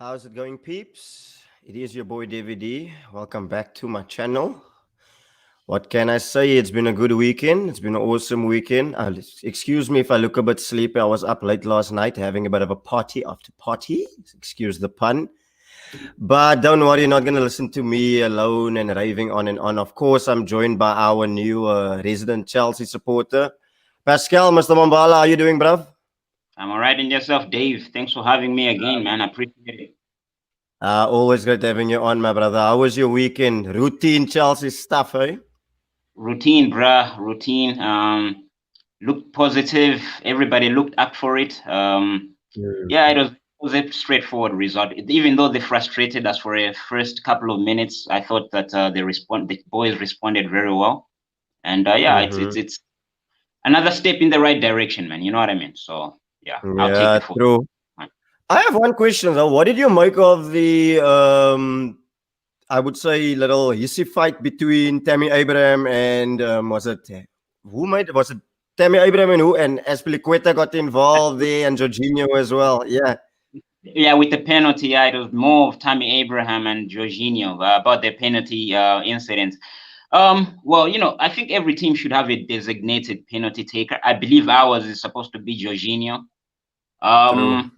How's it going, peeps? It is your boy DVD. Welcome back to my channel. What can I say? It's been a good weekend. It's been an awesome weekend. Excuse me if I look a bit sleepy. I was up late last night having a bit of a party after party. Excuse the pun. But don't worry, you're not going to listen to me alone and raving on and on. Of course, I'm joined by our new resident Chelsea supporter, Pascal, Mr. Mambala. How are you doing, bruv? I'm all right in yourself, Dave. Thanks for having me again, man. I appreciate it. Always great having you on, my brother. How was your weekend? Routine Chelsea stuff, eh? Routine, bruh. Routine. Looked positive. Everybody looked up for it. Yeah, it was a straightforward result. Even though they frustrated us for a first couple of minutes, I thought that the boys responded very well. And yeah, it's another step in the right direction, man. You know what I mean? So yeah, I'll take it for true. I have one question though. What did you make of the I would say little hissy fight between Tammy Abraham and was it Tammy Abraham and who, and Azpilicueta got involved there, and Jorginho as well. Yeah, with the penalty, yeah, it was more of Tammy Abraham and Jorginho about the penalty incident. Well, I think every team should have a designated penalty taker. I believe ours is supposed to be Jorginho. True.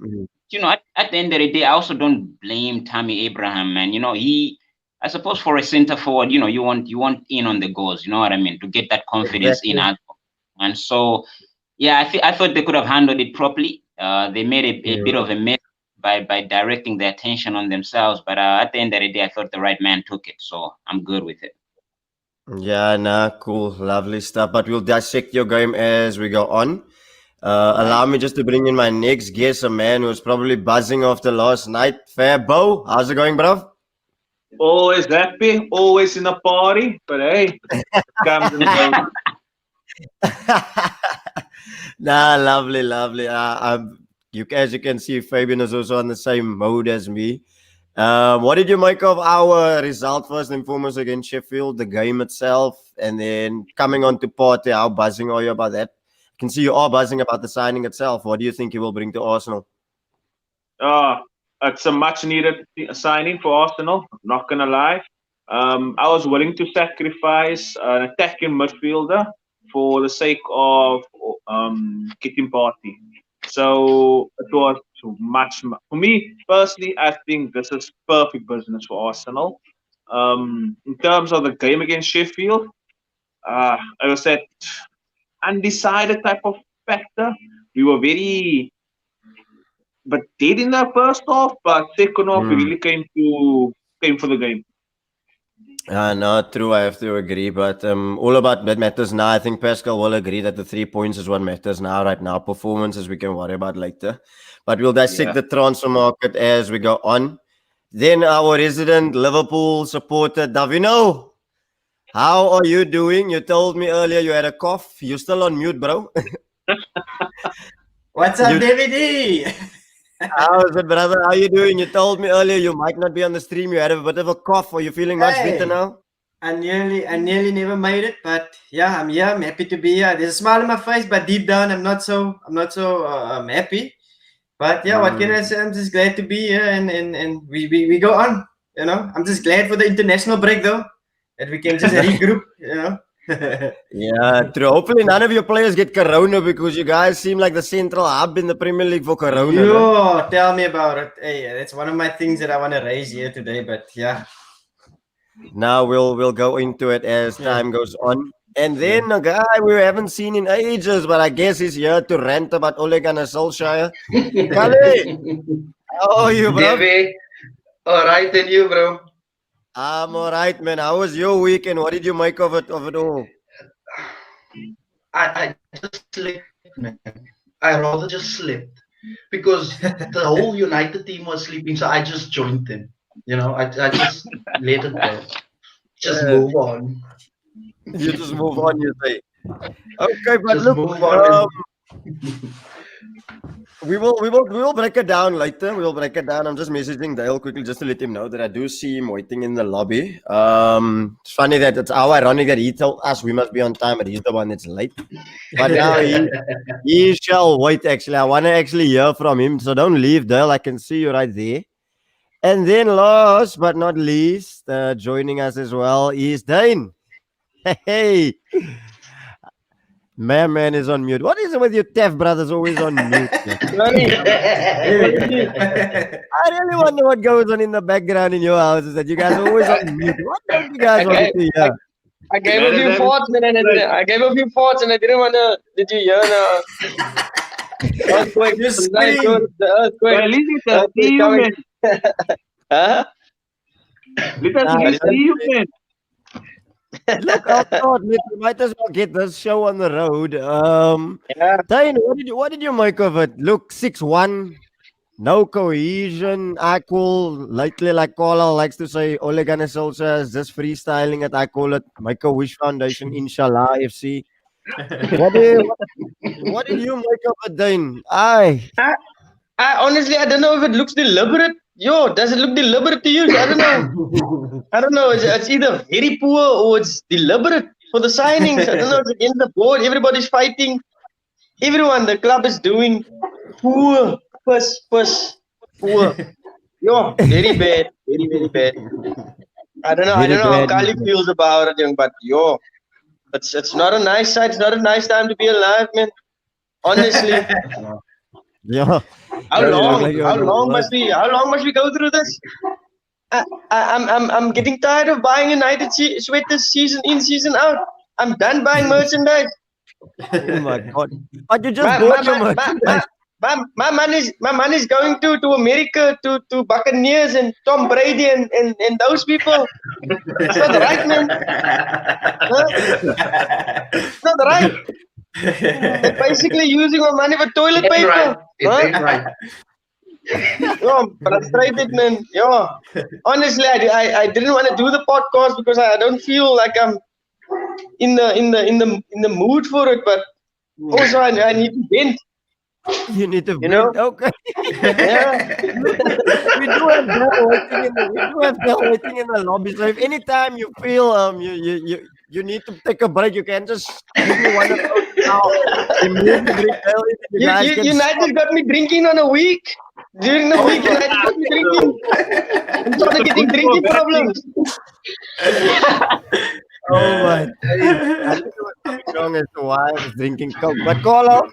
At the end of the day, I also don't blame Tammy Abraham, man. I suppose for a center forward, you want in on the goals. You know what I mean, to get that confidence in. And so, yeah, I thought they could have handled it properly. They made a bit of a mess by directing the attention on themselves. But at the end of the day, I thought the right man took it, so I'm good with it. Yeah, nah, cool, lovely stuff. But we'll dissect your game as we go on. Allow me just to bring in my next guest, a man who's probably buzzing after last night. Bo, how's it going, bro? Always happy, always in a party, but hey, comes and goes. Nah, lovely. As you can see, Fabian is also on the same mode as me. What did you make of our result first and foremost against Sheffield, the game itself, and then coming on to party? How buzzing are you about that? I can see you are buzzing about the signing itself. What do you think he will bring to Arsenal? It's a much needed signing for Arsenal. Not gonna lie, I was willing to sacrifice an attacking midfielder for the sake of getting party. So it was much for me personally. I think this is perfect business for Arsenal. In terms of the game against Sheffield, as I said, undecided type of factor. We were very but dead in the first half, but second half we really came for the game. Not true. I have to agree, but all about that matters now. I think Pascal will agree that the 3 points is what matters now. Right now, performances we can worry about later. But we'll dissect the transfer market as we go on. Then our resident Liverpool supporter Davino, how are you doing? You told me earlier you had a cough. You're still on mute, bro. What's up, DVD? How's it, brother? How you doing? You told me earlier you might not be on the stream. You had a bit of a cough. Are you feeling much better now? I nearly never made it, but yeah, I'm here. I'm happy to be here. There's a smile on my face, but deep down, I'm not so happy. But yeah, what can I say? I'm just glad to be here, and we go on. I'm just glad for the international break, though, that we can just regroup. Yeah, true. Hopefully none of your players get corona, because you guys seem like the central hub in the Premier League for corona. Yo, tell me about it. Hey, that's one of my things that I want to raise here today, but yeah. Now we'll go into it as time goes on. And then a guy we haven't seen in ages, but I guess he's here to rant about Ole Gunnar Solskjaer. Kale, how are you, bro? Davey, all right, and you, bro? I'm all right, man. How was your weekend? What did you make of it all? I just slept, man. I rather just slept because the whole United team was sleeping, so I just joined them. I just let it go. Just move on. You just move on, you say. Okay, but Just look, move on. we will break it down later. We'll break it down. I'm just messaging Dale quickly just to let him know that I do see him waiting in the lobby. It's funny that it's how ironic that he told us we must be on time, but he's the one that's late. But now he shall wait. Actually, I want to actually hear from him. So don't leave, Dale. I can see you right there. And then last but not least, joining us as well is Dane. Hey, man is on mute. What is it with you Tef brothers always on mute? Man? I really wonder what goes on in the background in your houses that you guys are always on mute. What don't you guys want to hear? I gave a few thoughts, man, and I gave a few thoughts, and I didn't want to. Did you hear the earthquake? You scream. The earthquake. Well, at least it's a see you, man. Huh? Let us see you, man. Look, I thought we might as well get this show on the road. Yeah. Dane, what did you make of it? Look, 6-1, no cohesion. I call lately, like Carla likes to say, Ole Gunnar Solskjaer is just freestyling it. I call it Make a Wish Foundation, Inshallah FC. What did you make of it, Dane? I honestly, I don't know if it looks deliberate. Yo, does it look deliberate to you? I don't know. I don't know. It's either very poor or it's deliberate for the signings. I don't know. It's against the board. Everybody's fighting. Everyone, the club is doing poor. Poor. Yo, very bad. Very, very bad. I don't know. I Very don't know how bad. Kali feels about it, young, but yo, it's not a nice sight. It's not a nice time to be alive, man. Honestly. Yeah. How Yeah, you long? look like you're How on the long worst. must we go through this? I'm getting tired of buying United sweaters season in, season out. I'm done buying merchandise. Oh my God. But you just My, bought your my, my, merchandise. my money's going to America to Buccaneers and Tom Brady and those people. It's not right, man. It's not right. They're basically using my money for toilet It's paper. right. It Huh? ain't right. Yo, I'm frustrated, man. Yo, honestly, I didn't want to do the podcast because I don't feel like I'm in the mood for it. But also, I need to vent. You need to You know? vent. Okay. Yeah, We do have Bell waiting in the lobby. So if anytime you feel you need to take a break, you can just give me one of those now. Immediately tell it, you guys can United got me drinking on a week. During the week, United got me drinking. I'm started getting drinking problems. Oh my days. I think it was something wrong as to why I was drinking Coke. But Carlo,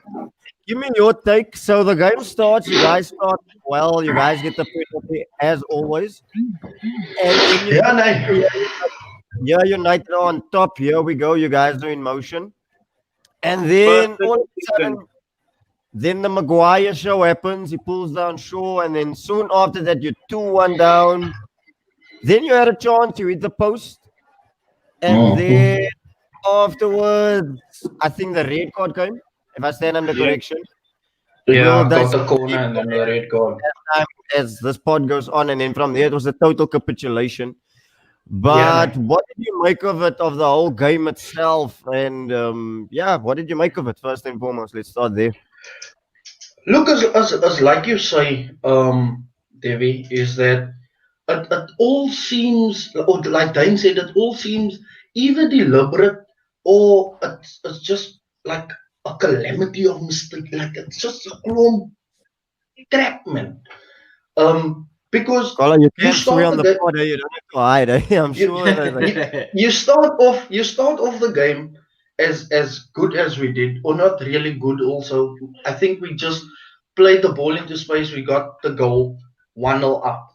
give me your take. So the game starts, you guys start well, you guys get the penalty as always. And then Yeah, no. yeah, United are on top. Here we go, you guys are in motion. And then Perfect all of a sudden, then the Maguire show happens. He pulls down Shaw, and then soon after that, you're 2-1 down. Then you had a chance, you hit the post. And then afterwards, I think the red card came, if I stand under correction. Yeah, Will got they- the corner and then the red card. As this pod goes on, and then from there, it was a total capitulation. But what did you make of it, of the whole game itself? And what did you make of it, first and foremost? Let's start there. Look, as like you say, Devi, is that it all seems, or like Dane said, it all seems either deliberate or it's just like a calamity of mistake. Like it's just a chrome trap, man. Because Carla, you can't start swear on the the game- pod, you don't have to hide. I'm You- sure that you start off the game as good as we did, or not really good. Also, I think we just played the ball into space. We got the goal 1-0 up.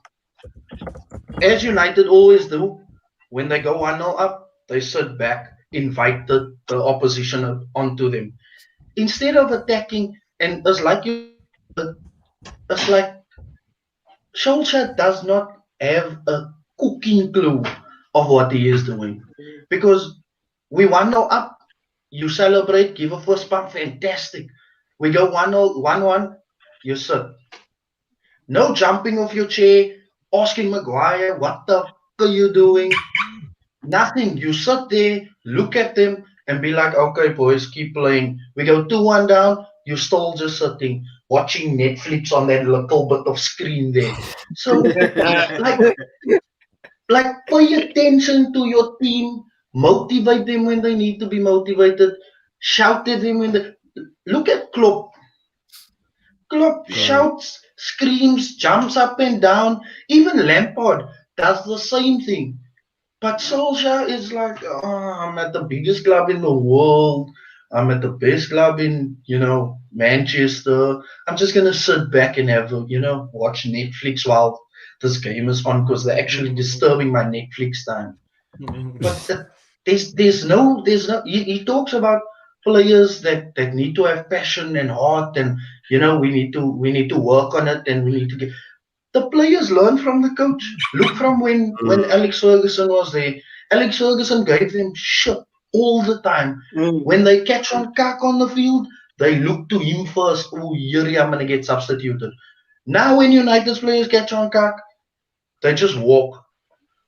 As United always do, when they go 1-0 up, they sit back, invite the opposition onto them. Instead of attacking, and it's like Solskjaer does not have a cooking clue of what he is doing. Because we 1-0 up, you celebrate, give a first pump, fantastic. We go 1-0, 1-1, you sit. No jumping off your chair, asking Maguire, what the f are you doing? Nothing. You sit there, look at them, and be like, okay, boys, keep playing. We go 2-1 down, you're still just sitting, watching Netflix on that little bit of screen there. So, like pay attention to your team, motivate them when they need to be motivated, shout at them when they... Look at Klopp. Klopp shouts, screams, jumps up and down. Even Lampard does the same thing. But Solskjaer is like, oh, I'm at the biggest club in the world. I'm at the best club in, Manchester. I'm just gonna sit back and watch Netflix while this game is on because they're actually disturbing my Netflix time. But he talks about players that need to have passion and heart, and we need to work on it, and we need to get the players learn from the coach. Look from when Alex Ferguson was there. Alex Ferguson gave them shit all the time. When they catch on Kak on the field, they look to him first. Oh, here I'm gonna get substituted. Now when United's players catch on Kak, they just walk.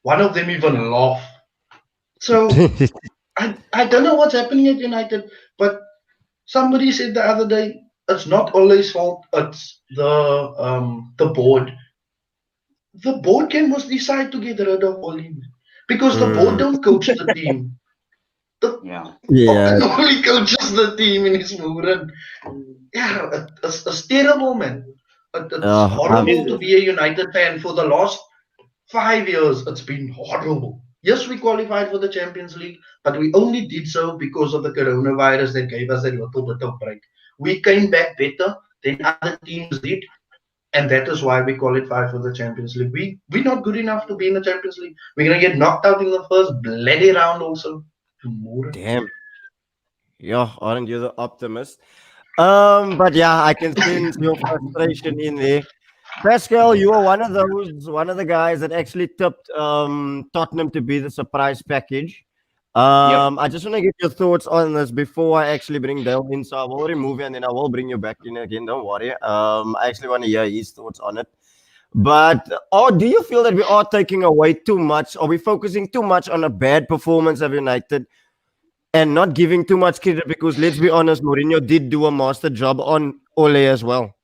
One of them even laugh. So I don't know what's happening at United, but somebody said the other day it's not Ole's fault. It's the board. The board can must decide to get rid of Ole because the board don't coach the team. Ole coaches the team in his mood. Yeah, it's terrible, man. It's horrible to be a United fan. For the last 5 years, it's been horrible. Yes, we qualified for the Champions League, but we only did so because of the coronavirus that gave us a little bit of break. We came back better than other teams did, and that is why we qualified for the Champions League. We're not good enough to be in the Champions League. We're going to get knocked out in the first bloody round also. Damn. Yeah, aren't you the optimist? But yeah, I can sense your frustration in there. Pascal, you are one of the guys that actually tipped Tottenham to be the surprise package. I just want to get your thoughts on this before I actually bring Dale in. So I will remove you and then I will bring you back in again. Don't worry. I actually want to hear his thoughts on it. But do you feel that we are taking away too much? Are we focusing too much on a bad performance of United and not giving too much credit? Because let's be honest, Mourinho did do a master job on Ole as well.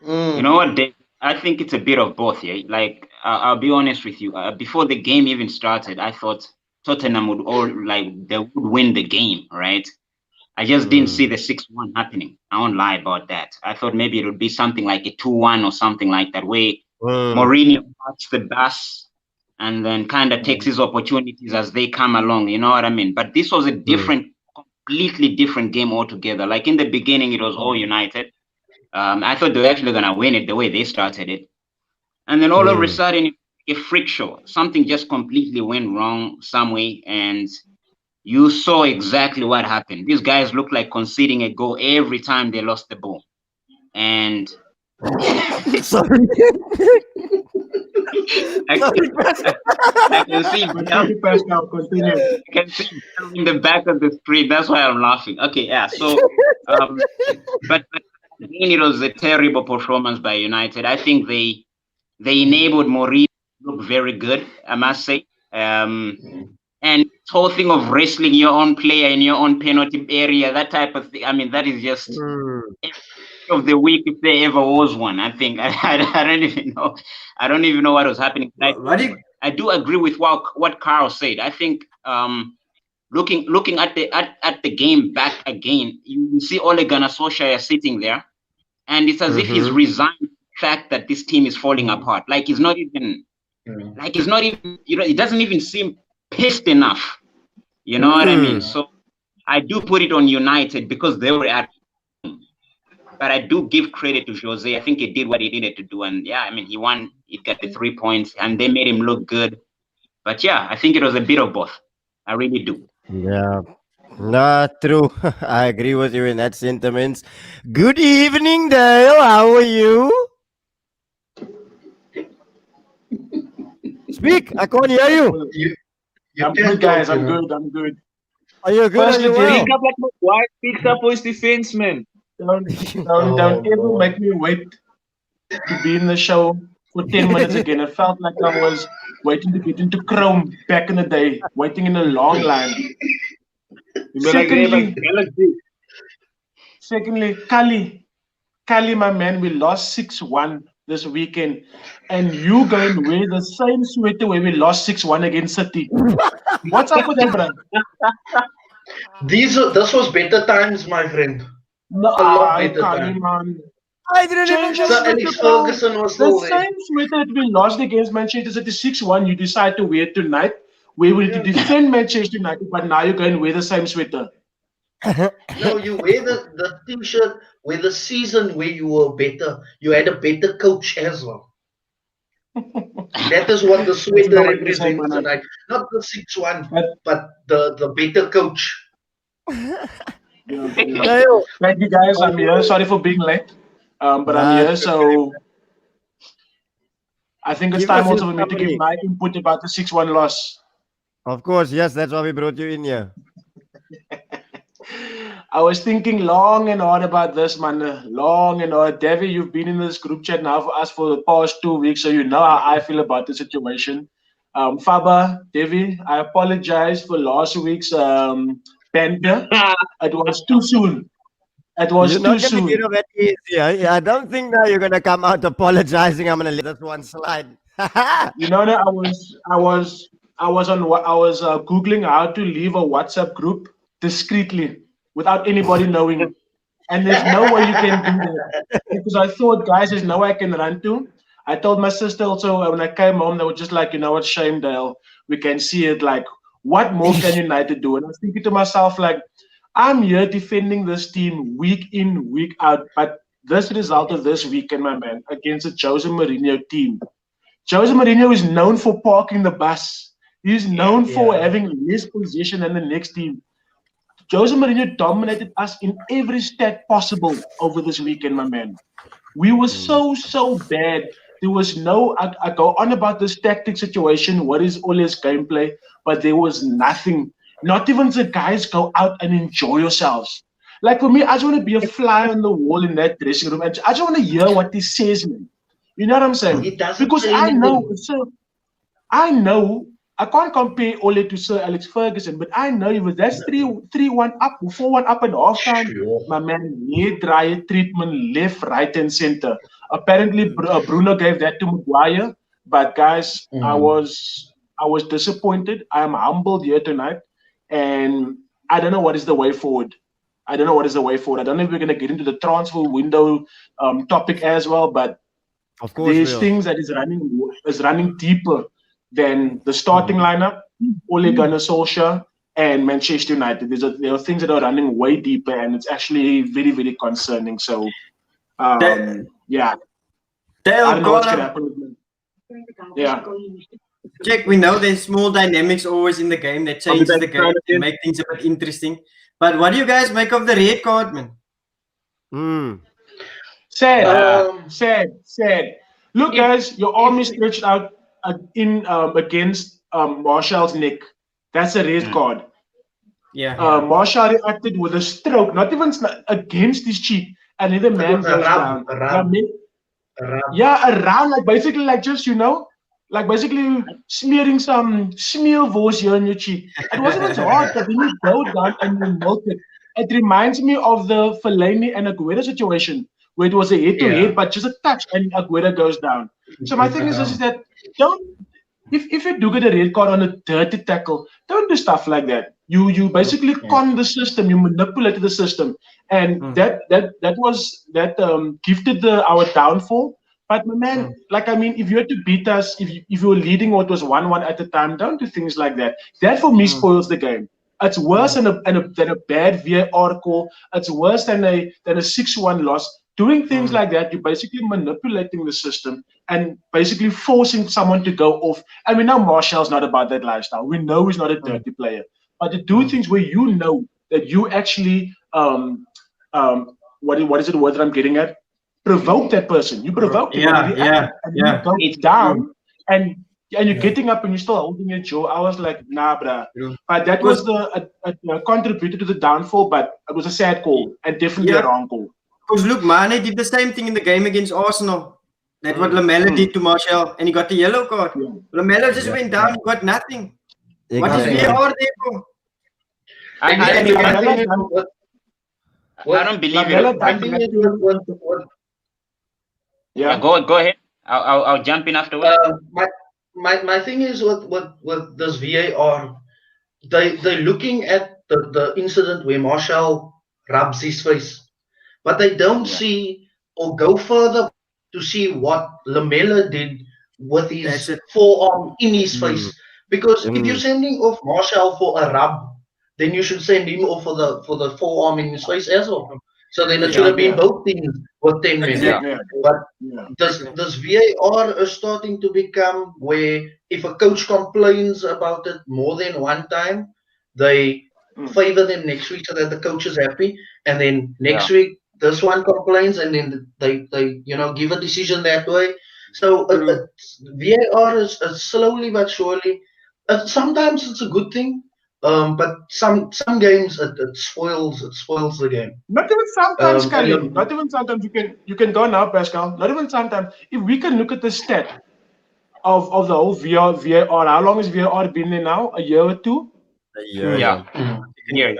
You know what, Dave? I think it's a bit of both. Yeah, like I'll be honest with you. Before the game even started, I thought Tottenham would they would win the game, right? I just didn't see the 6-1 happening. I won't lie about that. I thought maybe it would be something like a 2-1 or something like that, where Mourinho parks the bus and then kind of takes his opportunities as they come along. You know what I mean? But this was a completely different game altogether. Like in the beginning, it was all United. I thought they were actually going to win it the way they started it. And then all of a sudden, a freak show. Something just completely went wrong some way. And you saw exactly what happened. These guys looked like conceding a goal every time they lost the ball. And Sorry. I can see in the back of the screen. That's why I'm laughing. Okay, yeah. So, but again, it was a terrible performance by United. I think they enabled Mourinho to look very good, I must say. And this whole thing of wrestling your own player in your own penalty area, that type of thing. I mean, that is just of the week if there ever was one. I think I don't even know. I don't even know what was happening. I do agree with what Carl said. I think looking at the game back again, you see Ole Gunnar Solskjaer sitting there, and it's as if he's resigned to the fact that this team is falling apart. Like he's not even, it doesn't even seem pissed enough. You know what I mean? So I do put it on United because they were at home. But I do give credit to Jose. I think he did what he needed to do. And yeah, I mean, he won. He got the 3 points and they made him look good. But yeah, I think it was a bit of both. I really do. Yeah. Not true. I agree with you in that sentiment. Good evening, Dale. How are you? Speak. I can't hear you. I'm good, guys. I'm good. Are you good? First, Are you speak well? up like my wife speaks up for his defense, man. Don't ever make me wait to be in the show for 10 minutes again. It felt like I was waiting to get into Chrome back in the day, waiting in a long line. Secondly, Kali, my man, we lost 6-1 this weekend, and you going to wear the same sweater where we lost 6-1 against City. What's up with that, bro? This was better times, my friend. No, A lot better Kali, times. man. I didn't even Change So the Alex sweater, bro. Ferguson was The still there. same sweater that we lost against Manchester City 6-1, you decide to wear tonight. We will Yeah. defend Manchester United, but now you're going to wear the same sweater. No, you wear the t-shirt where the season where you were better. You had a better coach as well. That is what the That's not sweater what you say, represents man. tonight. Not the 6-1, But but the better coach. yeah. Tayo. Thank you guys. I'm here. Sorry for being late. But I'm Nah, here, so I think it's Give time us also your for me to give summary. my input about the 6-1 loss. Of course, yes, that's why we brought you in here. I was thinking long and hard about this, man. Long and hard. Devi, you've been in this group chat now for us for the past 2 weeks, so you know how I feel about the situation. Faba, Devi, I apologize for last week's banter. It was too soon. It was You're too not gonna soon. get over it easy. I don't think now you're gonna come out apologizing. I'm gonna let this one slide. You know that I was googling how to leave a WhatsApp group discreetly without anybody knowing, and there's no way you can do that because I thought, guys, there's no way I can run to. I told my sister also when I came home, they were just like, you know what, shame, Dale. We can see it. Like, what more can United do? And I was thinking to myself, like, I'm here defending this team week in, week out, but this result of this weekend, my man, against a Jose Mourinho team. Jose Mourinho is known for parking the bus. He's known for having less possession than the next team. Jose Mourinho dominated us in every stat possible over this weekend, my man. We were so bad. There was no, I go on about this tactic situation, what is all his gameplay, but there was nothing. Not even the guys go out and enjoy yourselves. Like for me, I just want to be a fly on the wall in that dressing room. And I just want to hear what he says, man. You know what I'm saying? He doesn't Because say I know, anything. so I know I can't compare Ole to Sir Alex Ferguson, but I know if that's 3-1 up, 4-1 up and halftime, Sure. my man, hair dryer treatment left, right, and center. Apparently, Bruno gave that to Maguire, but guys, I was disappointed. I am humbled here tonight, and I don't know what is the way forward. I don't know if we're going to get into the transfer window topic as well, but Of course, there's Will. things that is running deeper than the starting lineup, Ole Gunnar Solskjaer, and Manchester United. There are things that are running way deeper, and it's actually very, very concerning. So, yeah, Dale, I don't know what's Colin, going to happen with me. Yeah. Jack, we know there's small dynamics always in the game that changes the game and make things a bit interesting. But what do you guys make of the red card, man? Sad. Look, guys, your arm is stretched out against Martial's neck. That's a red card. Yeah. Martial reacted with a stroke, not even against his cheek, and then the man goes down. Around, like basically, like just like basically smearing some smearwurst here on your cheek. It wasn't as hard, but then you go down and you melt it. It reminds me of the Fellaini and Aguero situation, where it was a head-to-head, but just a touch and Aguero goes down. So my thing is that if you do get a red card on a dirty tackle, don't do stuff like that. You basically con the system, you manipulated the system, and that gifted our downfall. But my man, like I mean, if you had to beat us, if you were leading what was 1-1 at the time, don't do things like that. That for me spoils the game. It's worse than a bad VAR call. It's worse than a 6-1 loss. Doing things like that, you're basically manipulating the system and basically forcing someone to go off. And we know Martial's not about that lifestyle. We know he's not a dirty player. But to do things where you know that you actually what is it word that I'm getting at? Provoke that person. You provoke him. You go down and you're getting up and you're still holding your jaw. I was like, nah, bruh. But that was the contributed to the downfall, but it was a sad call and definitely a wrong call. Because look, Mane did the same thing in the game against Arsenal. That's what Lamela did to Martial, and he got the yellow card. Lamela just went down, he got nothing. What is VAR there for? I don't believe it. Yeah, go ahead. I'll jump in afterwards. My thing is with this VAR, they're looking at the incident where Martial rubs his face, but they don't see or go further to see what Lamela did with That's his it. forearm in his Mm. face. Because if you're Mm. sending off Marshall for a rub, then you should send him off for the forearm in his face as well. So then it should have been both things with 10 minutes. Exactly. Yeah. But Yeah. this VAR is starting to become where if a coach complains about it more than one time, they favor them next week so that the coach is happy, and then next week this one complains, and then they give a decision that way. So VAR is slowly but surely. Sometimes it's a good thing, but some games it spoils the game. Not even sometimes, and Khalid. look- Not even sometimes you can go now, Pascal. Not even sometimes. If we can look at the stat of the whole VAR, how long has VAR been there now? A year or two? Yeah. A year.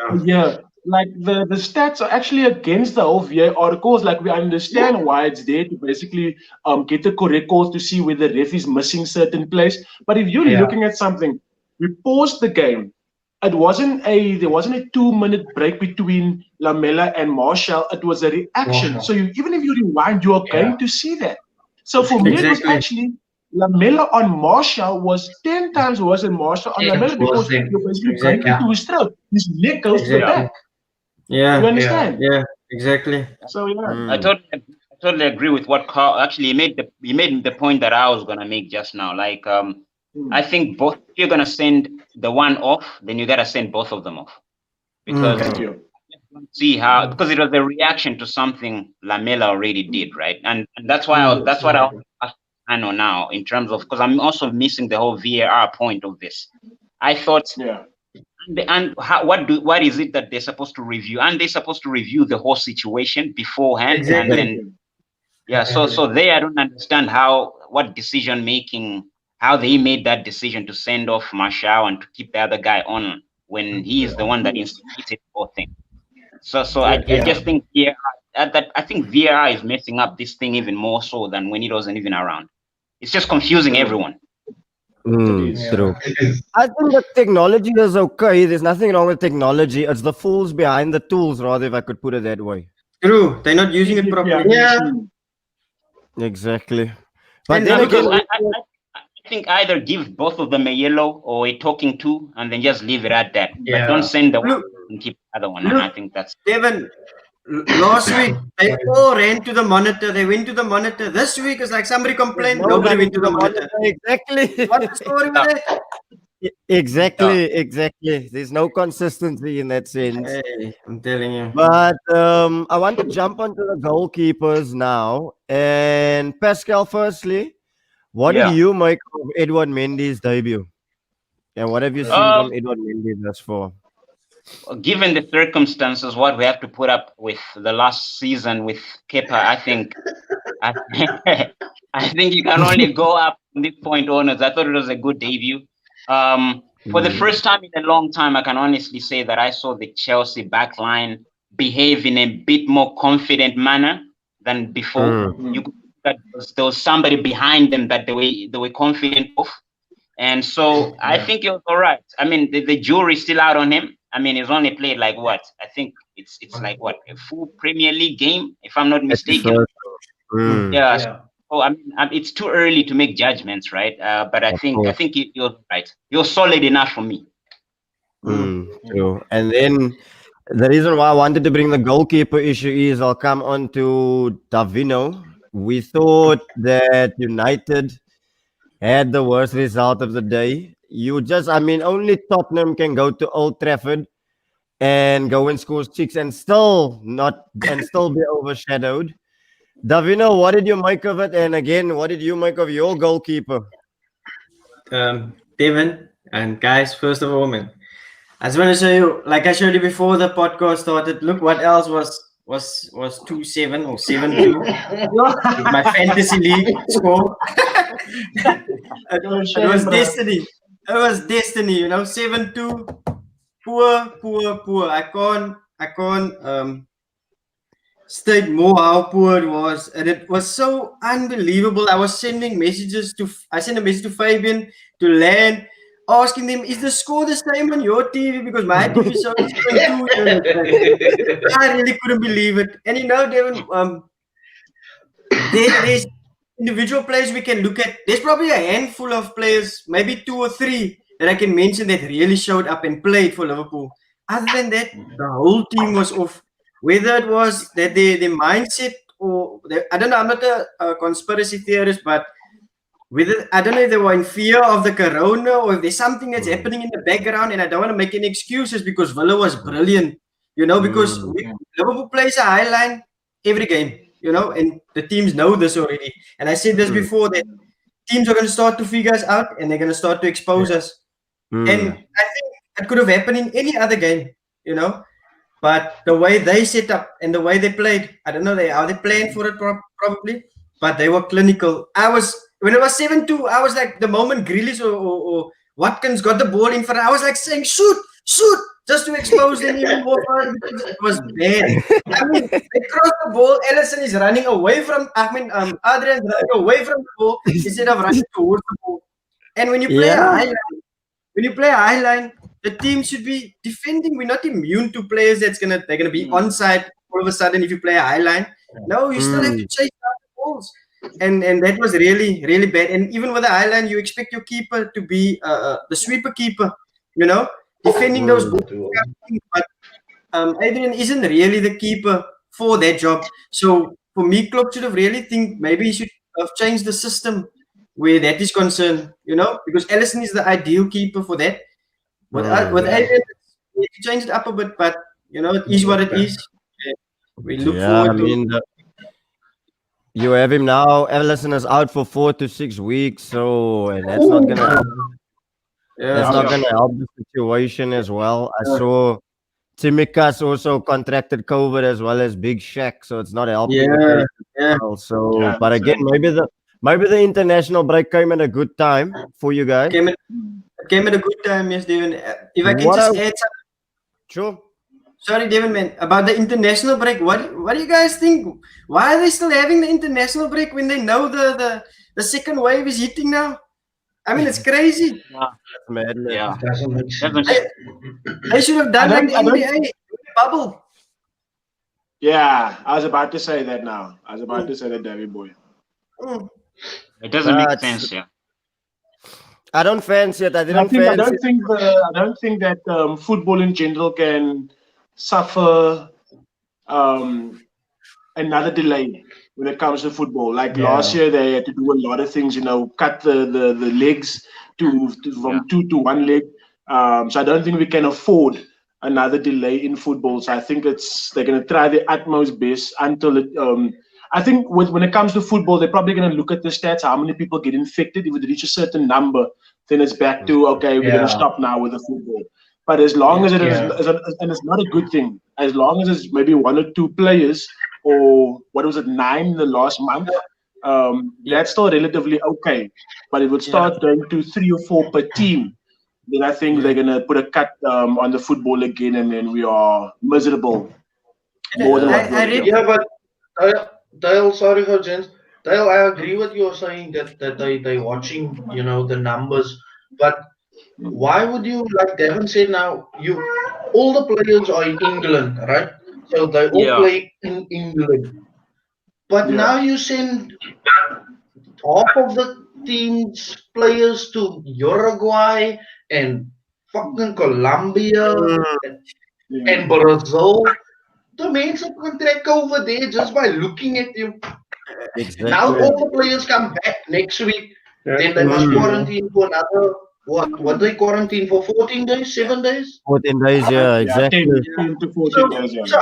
Like the stats are actually against the whole VAR calls. Like we understand why it's there to basically get the correct calls to see where the ref is missing certain place. But if you're looking at something, we paused the game. There wasn't a 2-minute break between Lamela and Marshall. It was a reaction. Marshall. So even if you rewind, you are going to see that. So for me, it was Exactly. actually Lamela on Marshall was 10 times worse than Marshall on Lamela because you're basically going into his throat. His leg goes to the back. Yeah. You understand? Yeah. Exactly. So yeah. Mm. I totally agree with what Carl actually he made the point that I was gonna make just now. Like I think both, if you're gonna send the one off, then you gotta send both of them off. Because Thank you. see how, because it was a reaction to something Lamela already did, right? And that's why that's what I know now in terms of, because I'm also missing the whole VAR point of this. I thought what is it that they're supposed to review? And they're supposed to review the whole situation beforehand, Exactly. and then so they, I don't understand what decision making, how they made that decision to send off Marshall and to keep the other guy on when he is the one that instigated the whole thing. So I just think I think VAR is messing up this thing even more so than when it wasn't even around. It's just confusing everyone. True. I think the technology is okay. There's nothing wrong with technology. It's the fools behind the tools, rather, if I could put it that way. True. They're not using it properly. Yeah. Exactly. But And then Because again, I think either give both of them a yellow or a talking to, and then just leave it at that. But don't send the one and keep the other one. And I think that's Devin, last week they all ran to the monitor. They went to the monitor. This week is like somebody complained. Nobody went to the monitor. Exactly. What's the story with that? Exactly. There's no consistency in that sense. Hey, I'm telling you. But I want to jump onto the goalkeepers now. And Pascal, firstly, what did you make of Edward Mendy's debut? And what have you seen from Edward Mendy thus far? given the circumstances, what we have to put up with the last season with Kepa, I think you can only go up from this point onwards. I thought it was a good debut. For the first time in a long time, I can honestly say that I saw the Chelsea backline behave in a bit more confident manner than before. You could see that there was somebody behind them that they were confident of. And so I think it was all right. I mean, the jury's still out on him. I mean, he's only played like what? I think it's like what, a full Premier League game, if I'm not mistaken. Yeah. So I mean, it's too early to make judgments, right? But I think you're right. You're solid enough for me. True. And then the reason why I wanted to bring the goalkeeper issue is I'll come on to Davino. We thought that United had the worst result of the day. Only Tottenham can go to Old Trafford and go and score 6 and still be overshadowed. Davino, what did you make of it? And again, what did you make of your goalkeeper? Devin and guys, first of all, man, I just want to show you, like I showed you before the podcast started. Look what else was 2-7 or 7-2. My fantasy league score. It was destiny. It was destiny, 7-2. Poor. I can't state more how poor it was, and it was so unbelievable. I sent a message to Fabian, to Lan, asking them, is the score the same on your TV? Because my TV shows 7-2. I really couldn't believe it. And Devin, there's individual players we can look at. There's probably a handful of players, maybe 2 or 3 that I can mention that really showed up and played for Liverpool. Other than that, the whole team was off. Whether it was that their mindset or I don't know. I'm not a conspiracy theorist, but whether I don't know if they were in fear of the corona or if there's something that's happening in the background. And I don't want to make any excuses because Villa was brilliant, because Liverpool plays a high line every game, and the teams know this already. And I said this before that teams are going to start to figure us out and they're going to start to expose us. And I think it could have happened in any other game, but the way they set up and the way they played, I don't know how they planned for it probably, but they were clinical. When it was 7-2, I was like, the moment Grealish or Watkins got the ball in front, I was like saying, shoot, just to expose them even more further because it was bad. I mean, they crossed the ball, Alisson is running away from, Adrian's running away from the ball instead of running towards the ball. And when you play a high line, the team should be defending. We're not immune to players they're gonna be onside all of a sudden if you play a high line. No, you still have to chase down the balls. And that was really, really bad. And even with the high line, you expect your keeper to be the sweeper keeper, defending those balls. But Adrian isn't really the keeper for that job. So for me, Klopp should have really think maybe he should have changed the system where that is concerned, because Alisson is the ideal keeper for that. With Adrian, he changed it up a bit, but it is what it is. We look forward to. You have him now. Alisson is out for 4 to 6 weeks, so that's not gonna help. That's not gonna help the situation as well. I saw Tsimikas also contracted COVID as well as Big Shaq, so it's not helping. So, but again, maybe the international break came at a good time for you guys. Came at a good time, yes, Devin. If I can just add something. Sure. Sorry, Devin, man. About the international break, what do you guys think? Why are they still having the international break when they know the second wave is hitting now? I mean, it's crazy. That's madness. Yeah. Doesn't make sense. They should have done like the NBA bubble. Yeah, I was about to say that now. I was about to say that, David boy. It doesn't make sense, yeah. I don't fancy it. I don't think that football in general can suffer another delay when it comes to football. Like last year, they had to do a lot of things. Cut the legs from 2 to 1 leg. So I don't think we can afford another delay in football. So I think they're going to try their utmost best until it. I think when it comes to football, they're probably going to look at the stats, how many people get infected. If it reaches a certain number, then it's back to, okay, we're going to stop now with the football. But as long as it is, and it's not a good thing, as long as it's maybe 1 or 2 players, or what was it, 9 in the last month, that's still relatively okay. But it would start going to 3 or 4 per team, then I think they're going to put a cut on the football again, and then we are miserable. More than but Dale, sorry for gents. Dale, I agree with you saying that they watching, the numbers. But why would you, like Devin said now, all the players are in England, right? So they all play in England. But now you send half of the team's players to Uruguay and fucking Colombia and Brazil. The men's contract over there just by looking at you. Exactly. Now all the players come back next week. Then they must quarantine for another, what they quarantine for 14 days, 7 days? 14 days, yeah, exactly. 10 to 14 days, yeah. So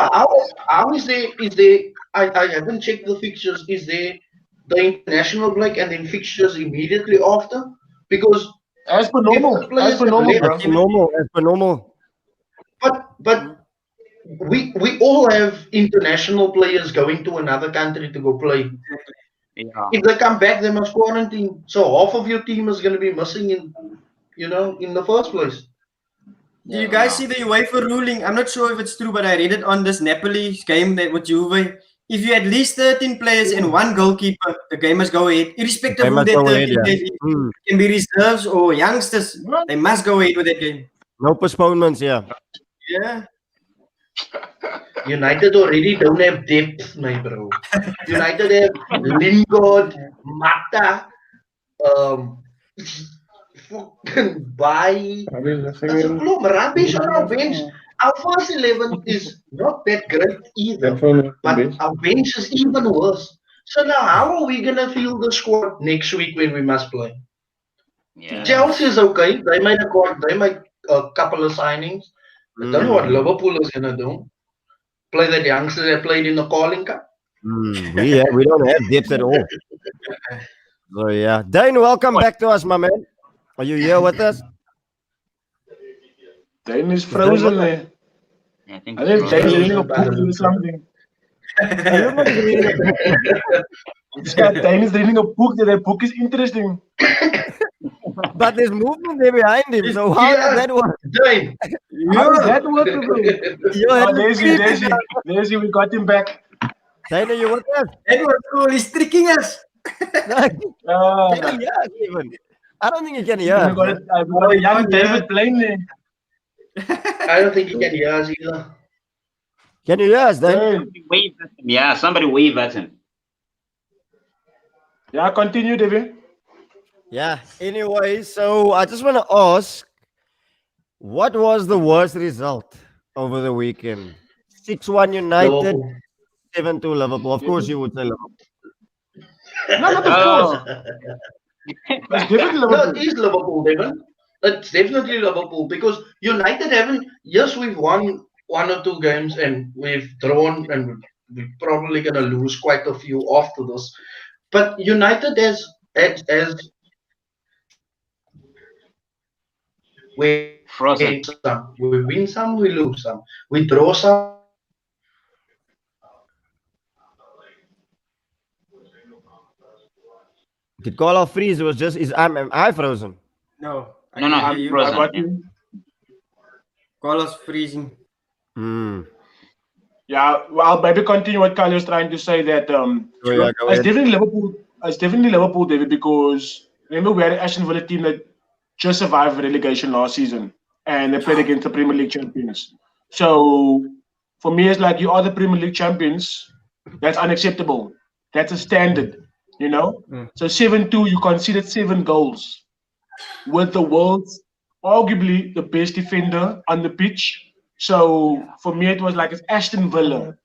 how is there, I haven't checked the fixtures, is there the international break and then fixtures immediately after? Because as per normal, bro. But we all have international players going to another country to go play. Yeah. If they come back, they must quarantine. So half of your team is going to be missing in the first place. Do you guys see the UEFA ruling? I'm not sure if it's true, but I read it on this Napoli game with Juve. If you at least 13 players and 1 goalkeeper, the game must go ahead. Irrespective of who that 13 players can be reserves or youngsters, they must go ahead with that game. No postponements, yeah. Yeah. United already don't have depth, my bro. United have Lingard, Mata, fucking Bai. It's a club rubbish on our bench. Our first 11 is not that great either, but our bench is even worse. So now, how are we gonna field the squad next week when we must play? Yeah. Chelsea is okay. They made a couple of signings. I don't know what Liverpool is gonna do. Play that youngster that played in the Calling Cup. We don't have depth at all. So yeah, Dane, welcome back to us, my man. Are you here with us? Dane is frozen there. I think I think Dane's frozen. reading a book or something. Yeah, Dane is reading a book. That book is interesting. But there's movement there behind him. So how does that work? Dane. How does that work, bro? You're Oh, there's he. We got him back. Dane, are you with us? That was cool. He's tricking us. Can you hear us even? I don't think you can hear We us. got a young David playing there. I don't think he can hear us either. Can you hear us, Dane? Dane. wave at him. Yeah, somebody wave at him. Yeah, continue, David. Yeah. Anyway, so I just want to ask, what was the worst result over the weekend? 6-1 United, Liverpool. 7-2 Liverpool. Of course, you would say Liverpool. No, not of course. It's definitely No, Liverpool. it is Liverpool, Devon. It's definitely Liverpool because United haven't. Yes, we've won one or two games and we've drawn, and we're probably going to lose quite a few after this. But United has we Frozen. we win some, we lose some, we draw some. Did call off freeze? It was just am I frozen? No. I No, can no, hear I'm you. frozen. I got Yeah. you. Call us freezing. Yeah, well, I'll maybe continue what Kyle was trying to say that Oh, yeah, go it's ahead. definitely Liverpool. It's definitely Liverpool, David, because remember we had an Aston Villa team that just survived relegation last season and they played against the Premier League champions. So for me, it's like you are the Premier League champions. That's unacceptable. That's a standard, you know. So 7-2, you conceded 7 goals with the world's arguably the best defender on the pitch. So for me, it was like it's Aston Villa,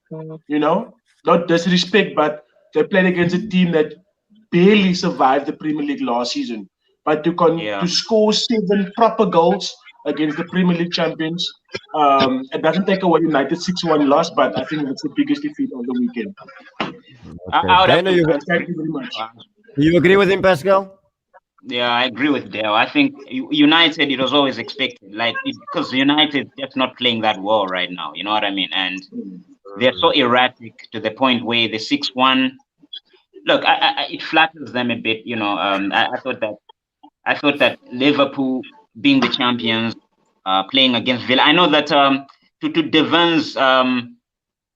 you know, not disrespect, but they played against a team that barely survived the Premier League last season. But to score 7 proper goals against the Premier League champions, it doesn't take away United 6-1 loss, but I think it's the biggest defeat of the weekend. I would have Dane, to- Thank you very much. do you agree with him, Pascal? Yeah, I agree with Dale. I think United, it was always expected, because United just not playing that well right now. You know what I mean? And they're so erratic to the point where the 6-1. Look, it flatters them a bit. You know, I thought that Liverpool being the champions, playing against Villa. I know that to Devon's,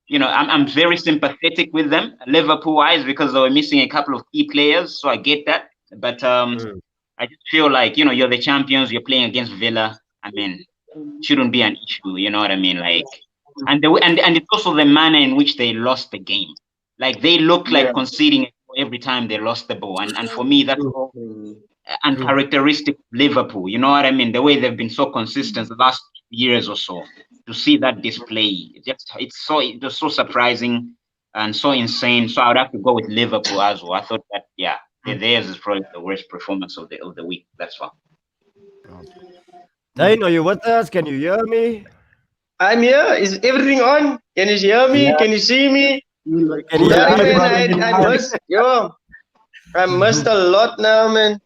you know, I'm very sympathetic with them, Liverpool-wise, because they were missing a couple of key players. So I get that. But I just feel like, you know, you're the champions, you're playing against Villa. I mean, shouldn't be an issue, you know what I mean? Like, and it's also the manner in which they lost the game. Like, they looked like conceding every time they lost the ball. And for me, that's uncharacteristic Liverpool. You know what I mean? The way they've been so consistent the last years or so. To see that display, it was so surprising and so insane. So I would have to go with Liverpool as well. I thought that, theirs is probably the worst performance of the week. That's fine. Dane, are you with us? Can you hear me? I'm here. Is everything on? Can you hear me? Yeah. Can you see me? Can you Yeah, hear me? man, I missed a lot now, man.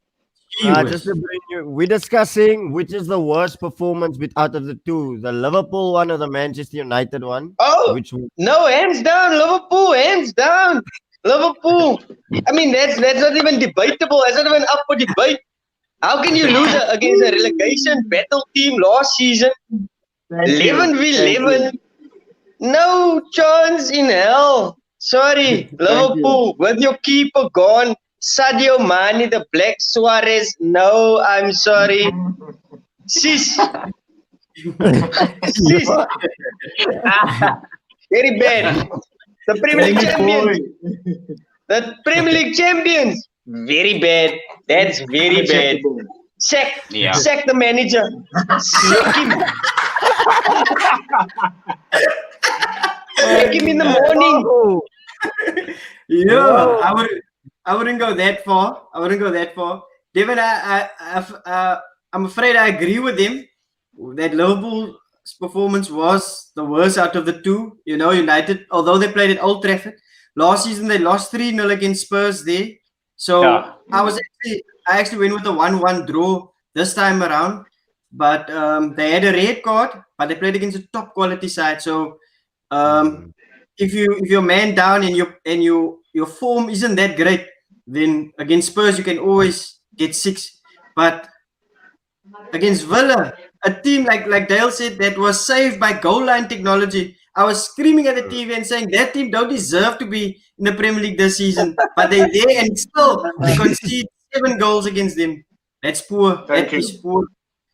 Just to bring you, we're discussing which is the worst performance out of the two, the Liverpool one or the Manchester United one. Oh, Which one? no, hands down, Liverpool, hands down. Liverpool. I mean, that's not even debatable. That's not even up for debate. How can you lose against a relegation battle team last season? 11v11. No chance in hell. Sorry, Liverpool, with your keeper gone, Sadio Mane, the Black Suarez. No, I'm sorry. Sis. Jeez. Very bad. The Premier League champions. The Premier League champions. Very bad. That's very bad. Sack the manager. Sack him. Sack him in the morning. Yeah, I wouldn't go that far. David, I'm afraid I agree with him that Liverpool's performance was the worst out of the two. You know, United, although they played at Old Trafford, last season they lost 3-0 against Spurs there. So I actually went with a 1-1 draw this time around. But they had a red card, but they played against a top quality side. So if you're man down and your form isn't that great, then against Spurs you can always get 6. But against Villa, a team like Dale said that was saved by goal line technology, I was screaming at the TV and saying that team don't deserve to be in the Premier League this season, but they're there and still they concede 7 goals against them. That's poor.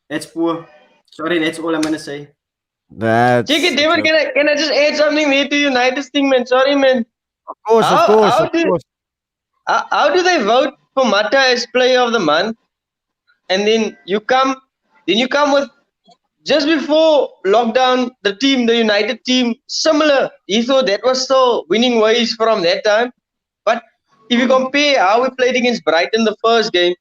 That's poor. Sorry, that's all I'm gonna say. That's David, can I just add something there to United's thing, man? Sorry, man. of course. How do they vote for Mata as player of the month? And then you come with just before lockdown, the United team, similar. He thought that was still winning ways from that time. But if you compare how we played against Brighton the first game,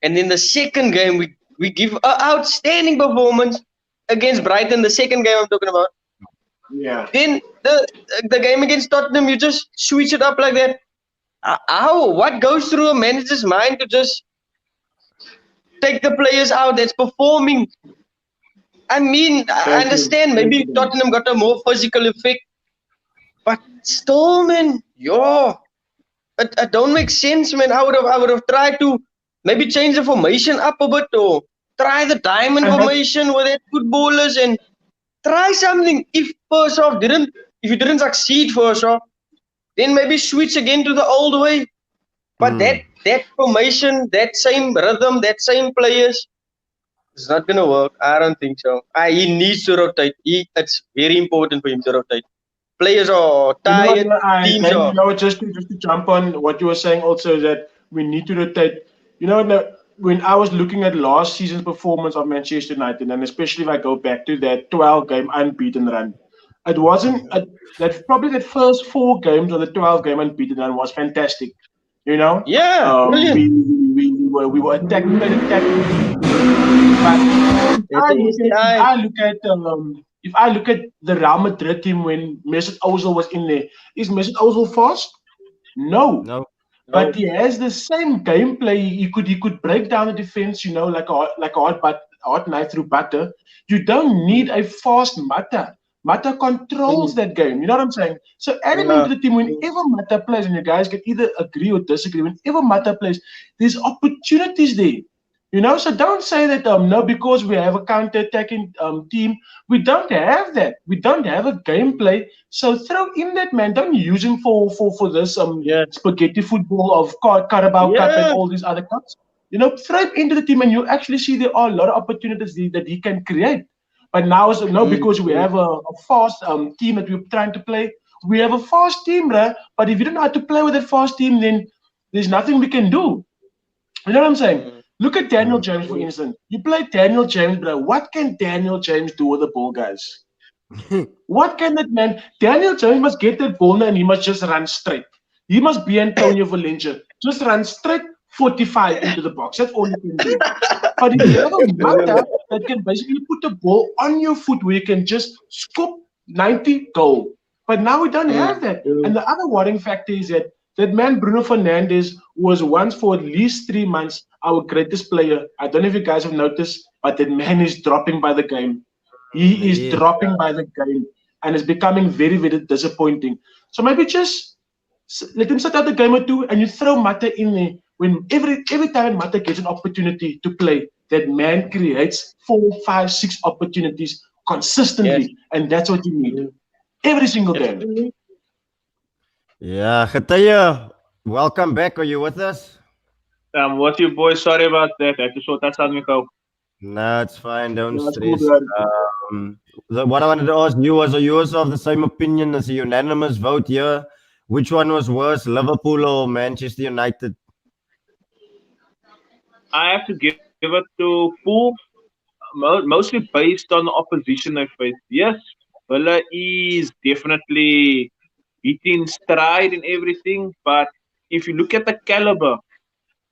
and then the second game we give an outstanding performance against Brighton, the second game I'm talking about. Yeah. Then the game against Tottenham, you just switch it up like that. What goes through a manager's mind to just take the players out that's performing? I mean, I understand maybe Tottenham got a more physical effect, but still, man, it don't make sense, man. I would have tried to maybe change the formation up a bit, or try the diamond formation with that footballers and try something. If you didn't succeed first off, then maybe switch again to the old way. But that formation, that same rhythm, that same players, it's not gonna work. I don't think so. He needs to rotate. It's very important for him to rotate. Players are tired. Teams are. Just to jump on what you were saying also, that we need to rotate. You know, when I was looking at last season's performance of Manchester United, and especially if I go back to that 12-game unbeaten run, it wasn't probably the first 4 games of the 12-game unbeaten run was fantastic. You know? Yeah, brilliant. We were attacking. But if I look at the Real Madrid team when Mesut Ozil was in there, is Mesut Ozil fast? No. But he has the same gameplay. He could break down the defense, you know, like a hot knife through butter. You don't need a fast Mata. Mata controls that game. You know what I'm saying? So add him into the team whenever Mata plays, and you guys can either agree or disagree. Whenever Mata plays, there's opportunities there. You know, so don't say that no, because we have a counter-attacking team. We don't have that. We don't have a gameplay. So throw in that man. Don't use him for this spaghetti football of Carabao Cup and all these other cups. You know, throw him into the team, and you'll actually see there are a lot of opportunities that he can create. But now, because we have a fast team that we're trying to play. We have a fast team, bruh. But if you don't know how to play with a fast team, then there's nothing we can do. You know what I'm saying? Look at Daniel James, for instance. You play Daniel James, bro. What can Daniel James do with the ball, guys? What can that man? Daniel James must get that ball and he must just run straight. He must be Antonio Valencia. Just run straight 45 into the box. That's all you can do. But if you have a Mata that can basically put the ball on your foot where you can just scoop 90 goal. But now we don't have that. And the other worrying factor is that man Bruno Fernandes was once for at least 3 months our greatest player. I don't know if you guys have noticed, but that man is dropping by the game. He is dropping by the game, and it's becoming very, very disappointing. So maybe just let him set out a game or 2, and you throw Mata in there. When every time Mata gets an opportunity to play, that man creates 4, 5, 6 opportunities consistently, and that's what you need every single game. Yeah, Khataya, welcome back. Are you with us? What you boys? Sorry about that. I just thought that's something. No, it's fine. Don't Yeah, stress. cool, What I wanted to ask you was, are you also of the same opinion as a unanimous vote here? Which one was worse, Liverpool or Manchester United? I have to give it to Pool, mostly based on the opposition they faced. Yes, Villa is definitely hitting stride in everything, but if you look at the caliber,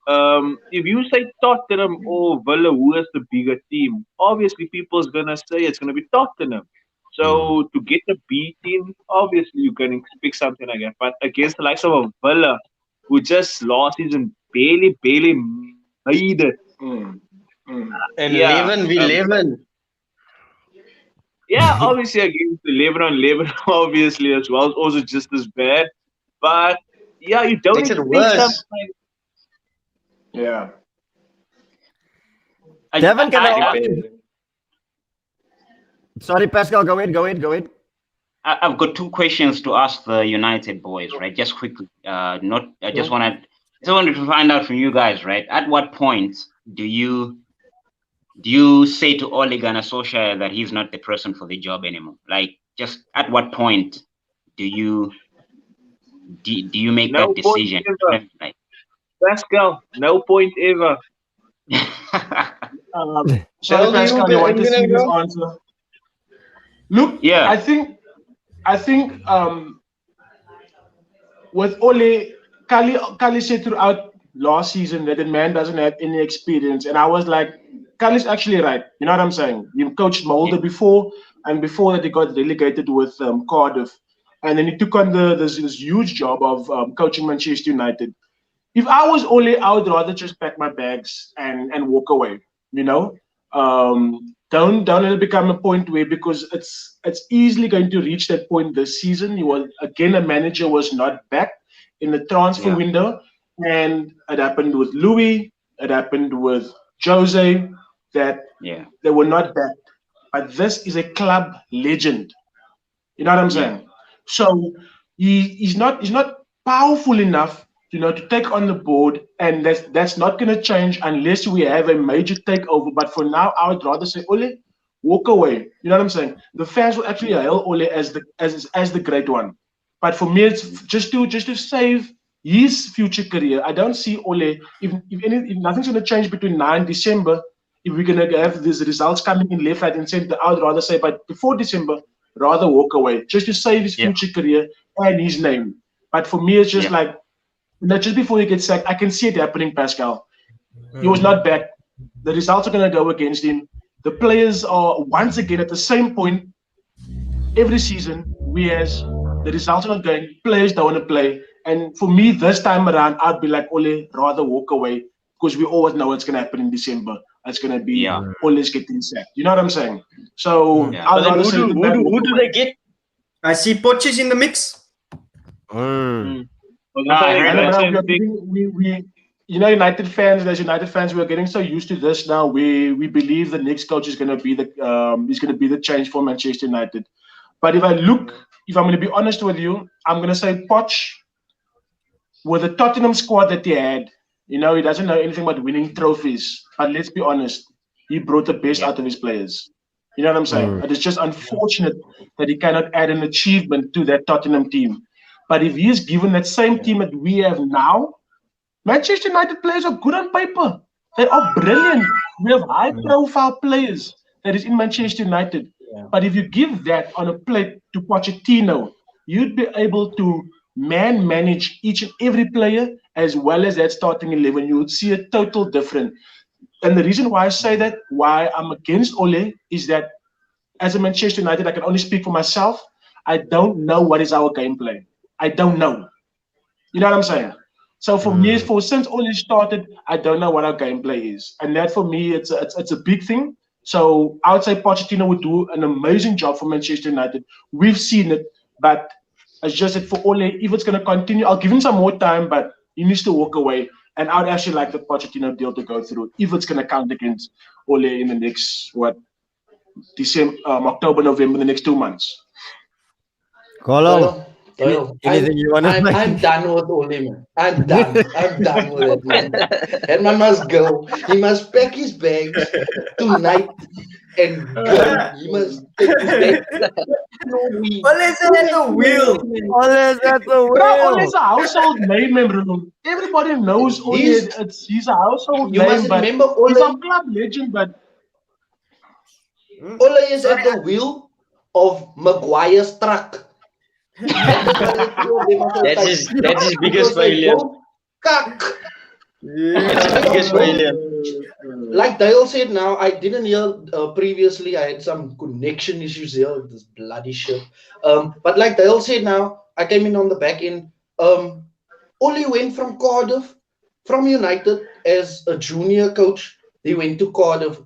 if you say Tottenham or Villa, who is the bigger team? Obviously, people's gonna say it's gonna be Tottenham. So to get a B team, obviously you can expect something like that. But against the likes of a Villa, who just last season barely made it. And Yeah, 11v11. Yeah, obviously against 11 on 11, obviously as well, also just as bad. But yeah, you don't Makes it expect worse. something. Yeah. Devin, can I ask I, you? Sorry, Pascal, go ahead. I've got two questions to ask the United boys, right? Just quickly. I just wanted to find out from you guys, right? At what point do you say to Ole Gunnar Solskjaer that he's not the person for the job anymore? Like, just at what point do you make No that point decision? ever. Like, Pascal, no point ever. Sorry, Shall Pascal, you you want to gonna see this go? answer? Look, Yeah. I think with Ole, Kali said throughout last season that the man doesn't have any experience, and I was like, Kali's actually right. You know what I'm saying? You coached Mulder before, and before that he got relegated with Cardiff, and then he took on this huge job of coaching Manchester United. If I was Ole, I would rather just pack my bags and walk away. You know, don't let it become a point where, because it's easily going to reach that point this season. A manager was not back in the transfer window, and it happened with Louis. It happened with Jose, that they were not back. But this is a club legend. You know what I'm saying? So he's not powerful enough, to take on the board, and that's not going to change unless we have a major takeover. But for now, I would rather say, Ole, walk away. You know what I'm saying? The fans will actually hail Ole as the great one. But for me, it's just to save his future career. I don't see Ole, if nothing's going to change between now and December, if we're going to have these results coming in left, right, and center, I would rather say, but before December, rather walk away, just to save his future career and his name. But for me, it's just like, just before he gets sacked, I can see it happening, Pascal. He was not back. The results are going to go against him. The players are once again at the same point every season, whereas the results are not going, players don't want to play. And for me, this time around, I'd be like, Ole, rather walk away, because we always know what's going to happen in December. It's going to be Ole's getting sacked. You know what I'm saying? So, But then who do they get? I see Poch's in the mix. United fans, as United fans, we're getting so used to this now. We believe the next coach is going to be the change for Manchester United. But if I'm going to be honest with you, I'm going to say Poch, with the Tottenham squad that he had, he doesn't know anything about winning trophies. But let's be honest, he brought the best out of his players. You know what I'm saying? It is just unfortunate that he cannot add an achievement to that Tottenham team. But if he is given that same team that we have now, Manchester United players are good on paper. They are brilliant. We have high-profile players that is in Manchester United. But if you give that on a plate to Pochettino, you'd be able to manage each and every player as well as that starting 11. You would see a total difference. And the reason why I say that, why I'm against Ole, is that as a Manchester United, I can only speak for myself. I don't know what is our gameplay. I don't know. You know what I'm saying? So for me, since Ole started, I don't know what our gameplay is. And that for me, it's a big thing. So I would say Pochettino would do an amazing job for Manchester United. We've seen it, but it's just that for Ole, if it's going to continue, I'll give him some more time, but he needs to walk away. And I'd actually like the Pochettino deal to go through if it's going to count against Ole in the next, December, October, November, the next 2 months. Carlo, anything you want to say? I'm done with Ole, man. I'm done with it, man. That man must go. He must pack his bags tonight and he must take it back. Ole's at the wheel. Ole's at the Bro, wheel. Ole's a household name, bro. Everybody knows Ole. He's a household You name, must but remember he's a Ole. club legend. But Ole is at the wheel of Maguire's truck. That's his biggest failure. Cuck. That's his biggest failure. Like Dale said now, I didn't hear previously, I had some connection issues here with this bloody shit. But like Dale said now, I came in on the back end. Ole went from Cardiff, from United as a junior coach. He went to Cardiff.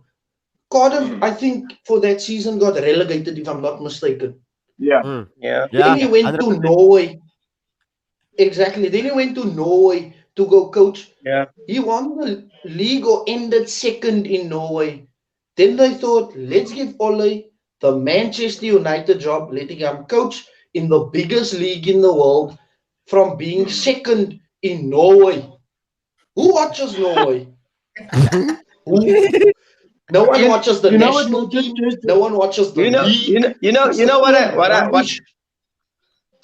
Cardiff, I think, for that season got relegated, if I'm not mistaken. yeah, Yeah. Then he went to 100%. Norway. Exactly. Then he went to Norway to go coach. Yeah. He won the league or ended second in Norway. Then they thought, let's give Ole the Manchester United job, letting him coach in the biggest league in the world from being second in Norway. Who watches Norway? Who? No one watches the you know what? national team. No one watches the league. You know what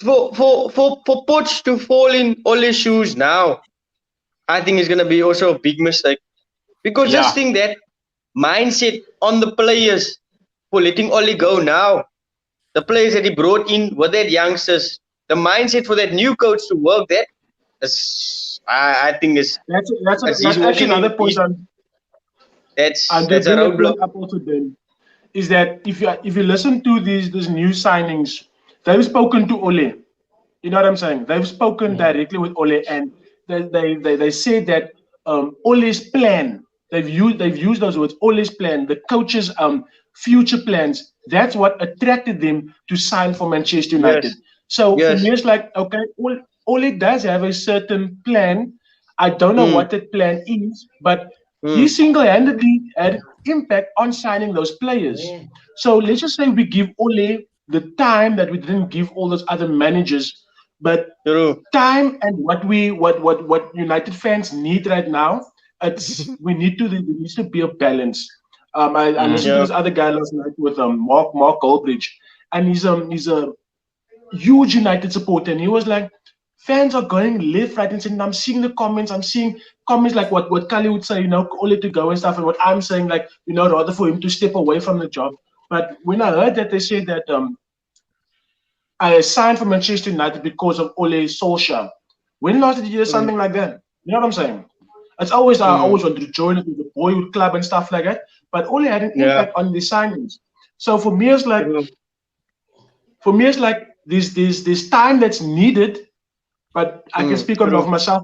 for Poch to fall in Ole's shoes now, I think is gonna be also a big mistake. Because just think that mindset on the players for letting Ole go now. The players that he brought in were that youngsters. The mindset for that new coach to work that is, I think is that's he's actually walking another in- point. that's And a roadblock. up also then is that if you listen to these new signings, they've spoken to Ole. You know what I'm saying? They've spoken directly with Ole, and they said that Ole's plan. They've used those words. Ole's plan, the coach's future plans. That's what attracted them to sign for Manchester United. Yes. So Yes. for me, it's like, okay, Ole does have a certain plan. I don't know what that plan is, but he single-handedly had impact on signing those players. So let's just say we give Ole the time that we didn't give all those other managers, but True. time and what United fans need right now, there needs to be a balance. I listened to this other guy last night with Mark Goldbridge, and he's a huge United supporter, and he was like, fans are going left, right, and center. I'm seeing the comments. I'm seeing comments like what Kali would say, Ole to go and stuff, and what I'm saying, like, rather for him to step away from the job. But when I heard that they said that I signed for Manchester United because of Ole Solskjaer, when last did you hear something like that? You know what I'm saying? It's always I always wanted to join it with the boyhood club and stuff like that. But Ole had an impact on the signings. So for me, it's like there's time that's needed. But I can speak on behalf of myself.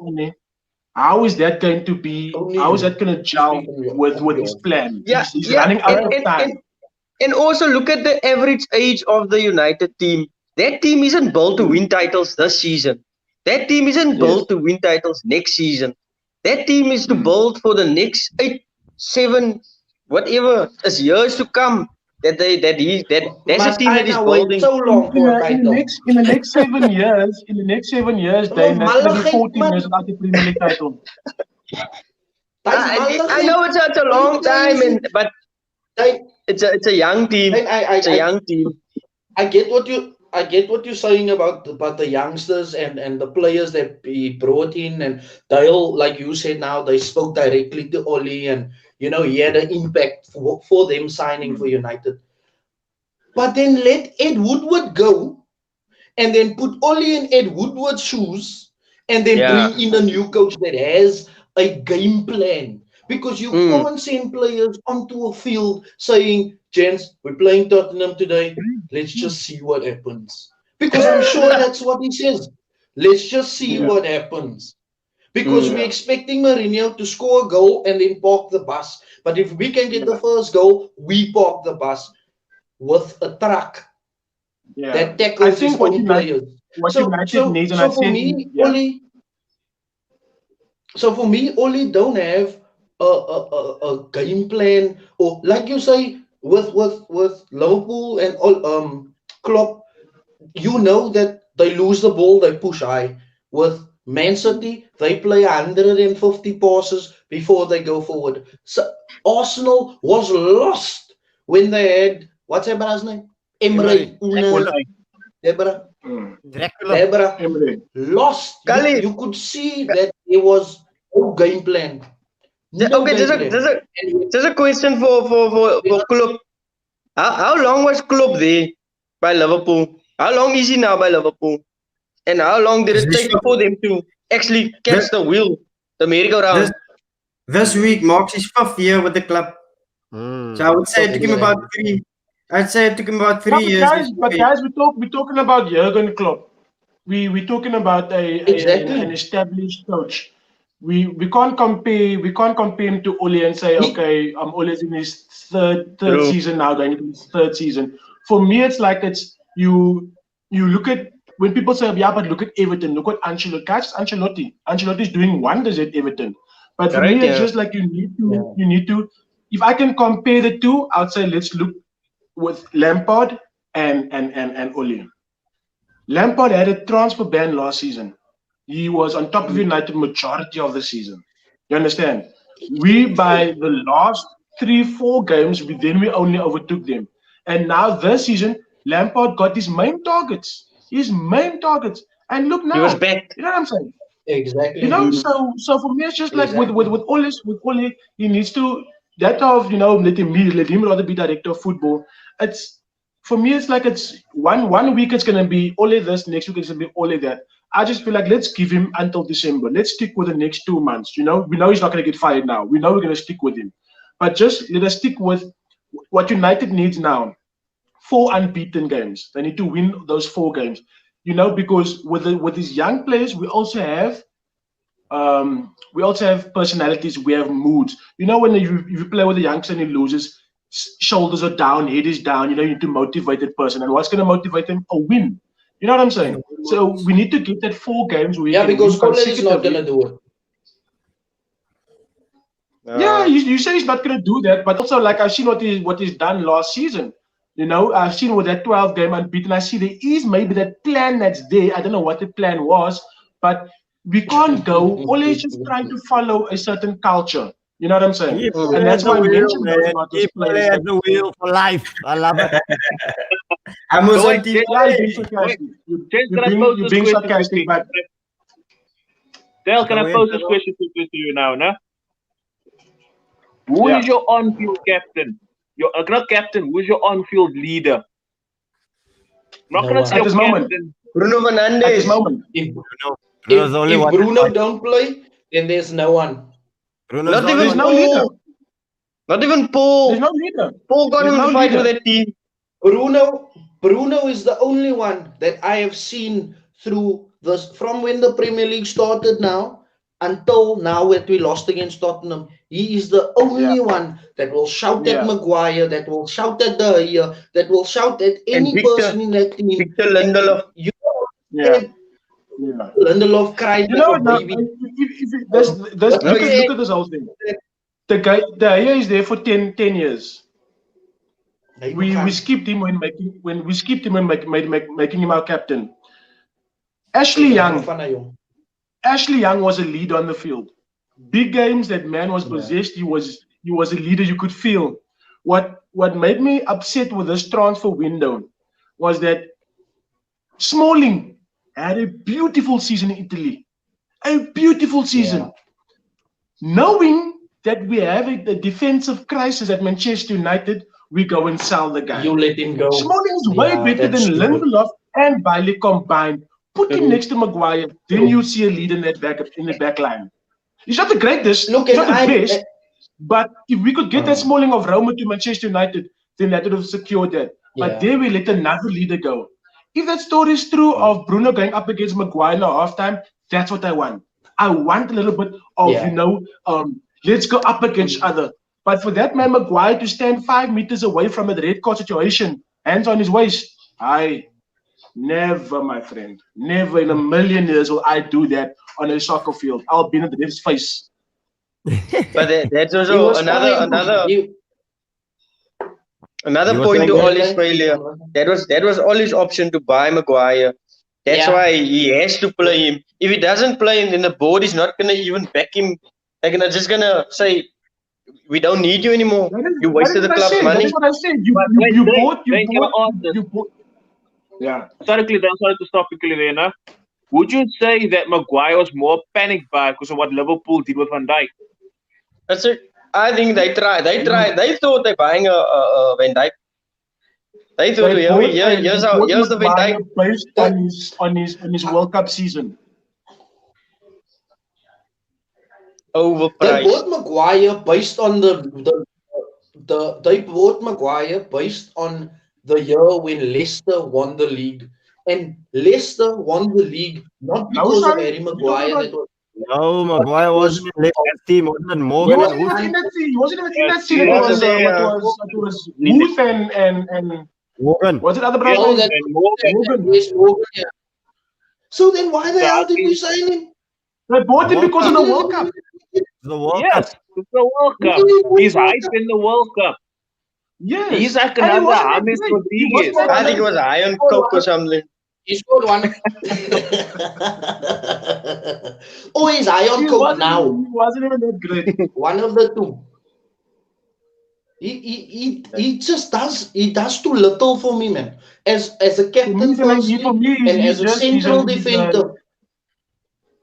How is that going to be? How is that going to gel with his plan? Yeah, he's running out of time. And also look at the average age of the United team. That team isn't built to win titles this season. That team isn't built to win titles next season. That team is to build for the next 8, 7, whatever is years to come. That's a team that is building. So long for a title. In the next 7 years, then that's going to be 14 years without the Premier League title. I know it's such a long time, but it's a young team. It's a young team. I get what you're saying about the youngsters and the players that he brought in, and Dale, like you said now, they spoke directly to Ole, and he had an impact for them signing for United. But then let Ed Woodward go, and then put Ole in Ed Woodward's shoes, and then bring in a new coach that has a game plan. Because you can't send players onto a field saying, gents, we're playing Tottenham today. Let's just see what happens. Because I'm sure that's what he says. Let's just see what happens. Because we're expecting Mourinho to score a goal and then park the bus. But if we can get the first goal, we park the bus with a truck that tackles his own players. So for me, Ole don't have a game plan, or like you say with Liverpool and Klopp, that they lose the ball, they push high. With Man City, they play 150 passes before they go forward. So Arsenal was lost when they had, what's that brother's name? Emre. Deborah. Deborah lost. Khalid. You could see that there was no game plan. No Okay, game plan. just a question for Klopp. How long was Klopp there by Liverpool? How long is he now by Liverpool? And how long did it take for them to actually catch the wheel, the merry-go-round? This week marks his 5th year with the club. So I would say it took him about 3. I'd say it took him about 3 years. But guys, we're talking about Jurgen Klopp. We're talking about an established coach. We can't compare him to Ole and say, okay, Ole's in his third season now, going into his 3rd season. For me, it's like you look at when people say, yeah, but look at Everton, look at Ancelotti. Ancelotti is doing wonders at Everton. But for me, it's just like you need to. If I can compare the two, I'd say let's look with Lampard and Ole. Lampard had a transfer ban last season. He was on top of United majority of the season. You understand? We, by the last 3-4 games, we only overtook them. And now this season, Lampard got his main targets. And look now. He was back. You know what I'm saying? Exactly. You know, so for me, it's just like with Ole, he needs to, that of, let him rather be director of football. For me, it's like it's one week it's going to be Ole this, next week it's going to be Ole that. I just feel like let's give him until December. Let's stick with the next 2 months. We know he's not going to get fired now. We know we're going to stick with him. But just let us stick with what United needs now. 4 unbeaten games. They need to win those 4 games. Because with these young players, we also have personalities. We have moods. When you play with a youngster and he loses, shoulders are down, head is down. You need to motivate that person. And what's going to motivate them? A win. You know what I'm saying? So we need to get that 4 games. Because Ole is not going to do it. Yeah, you say he's not going to do that, but also like I've seen what he's done last season. I've seen with that 12 game unbeaten. I see there is maybe that plan that's there. I don't know what the plan was, but we can't go. Ole is just trying to follow a certain culture. You know what I'm saying? And that's why we mentioned about those players. Keep the wheel for life. I love it. I'm also team. You're being sarcastic, but Dale, can I pose this question to you now? Who is your on-field captain? Not captain. Who is your on-field leader? I'm not going to say at this moment. Bruno Fernandes. At this moment. If Bruno don't play, then there's no one. Not even Paul. Not even Paul. There's no leader. Paul got him to fight with that team. Bruno is the only one that I have seen through this from when the Premier League started now until now that we lost against Tottenham. He is the only one that will shout at Maguire, that will shout at De Gea, that will shout at any person in that team. Victor Lindelof. Lindelof cried like a baby. Look at this whole thing. The guy, De Gea is there for 10 years. We skipped him when making him our captain. Ashley Young was a leader on the field. Big games, that man was possessed. He was a leader. You could feel. What made me upset with this transfer window was that Smalling had a beautiful season in Italy. A beautiful season. Knowing that we have a defensive crisis at Manchester United, we go and sell the guy. You let him go. Smalling is way better than Lindelof and Bailey combined. Put him next to Maguire, then you see a lead in the back line. He's not the greatest, he's not the best, but if we could get that Smalling of Roma to Manchester United, then that would have secured that. But there we let another leader go. If that story is true of Bruno going up against Maguire in halftime, that's what I want. I want a little bit of, let's go up against each other. But for that man Maguire to stand 5 meters away from a red card situation, hands on his waist, never, my friend. Never in a million years will I do that on a soccer field. I'll be in the ref's face. But that's also another point to Ole's failure. That was Ole's option to buy Maguire. That's why he has to play him. If he doesn't play him, then the board is not going to even back him. They're just going to say, we don't need you anymore. You wasted the club's That money. is what I said. You bought. Yeah. Sorry to stop you, Clivena. Would you say that Maguire was more panicked by because of what Liverpool did with Van Dijk? That's it. I think they tried. They thought they're buying a Van Dijk. They thought, here's the Van Dijk. Based on his World Cup season. They Overpriced. bought Maguire based on they bought Maguire based on the year when Leicester won the league. And Leicester won the league not because of Harry Maguire. No, Maguire wasn't in Leicester's team. Wasn't it He Morgan? wasn't even in that team. He wasn't even in that team. It was Booth and Morgan. what's it other Oh, brother? that Morgan. yes, Morgan, yeah. So then why the hell did we sign him? They bought him because of the World Cup. The World Yes, Cup. it's the World Cup. He's hyped in the World Cup. Yes. He's like And he another wasn't James that great. He Rodriguez. wasn't I think it was high on coke or something. He scored one. Oh, he's high on coke now. He wasn't even that great. One of the two. He just does too little for me, man. As a captain firstly, and as a central defender.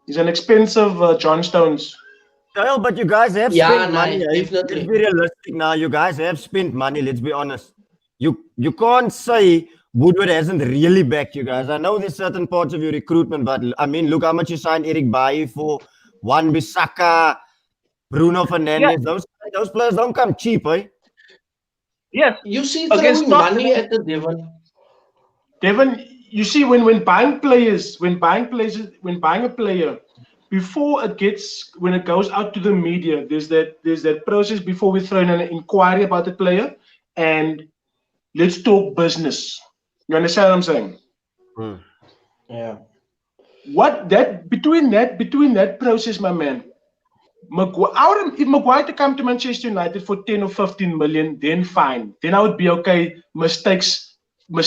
He's an expensive John Stones. Kyle, but you guys have Yeah, spent money. nice, eh? definitely. Let's be realistic now. You guys have spent money. Let's be honest. You can't say Woodward hasn't really backed you guys. I know there's certain parts of your recruitment, but I mean, look how much you signed Eric Bailly for, Wan-Bissaka, Bruno Fernandes. Those players don't come cheap, eh? Yes, You see Against throwing money at the Devon. Devon, you see, when buying a player, before when it goes out to the media, there's that process before we throw in an inquiry about the player, and let's talk business. You understand what I'm saying? Yeah. Between that process, my man, if Maguire to come to Manchester United for 10 or 15 million, then fine. Then I would be okay. Mistakes, we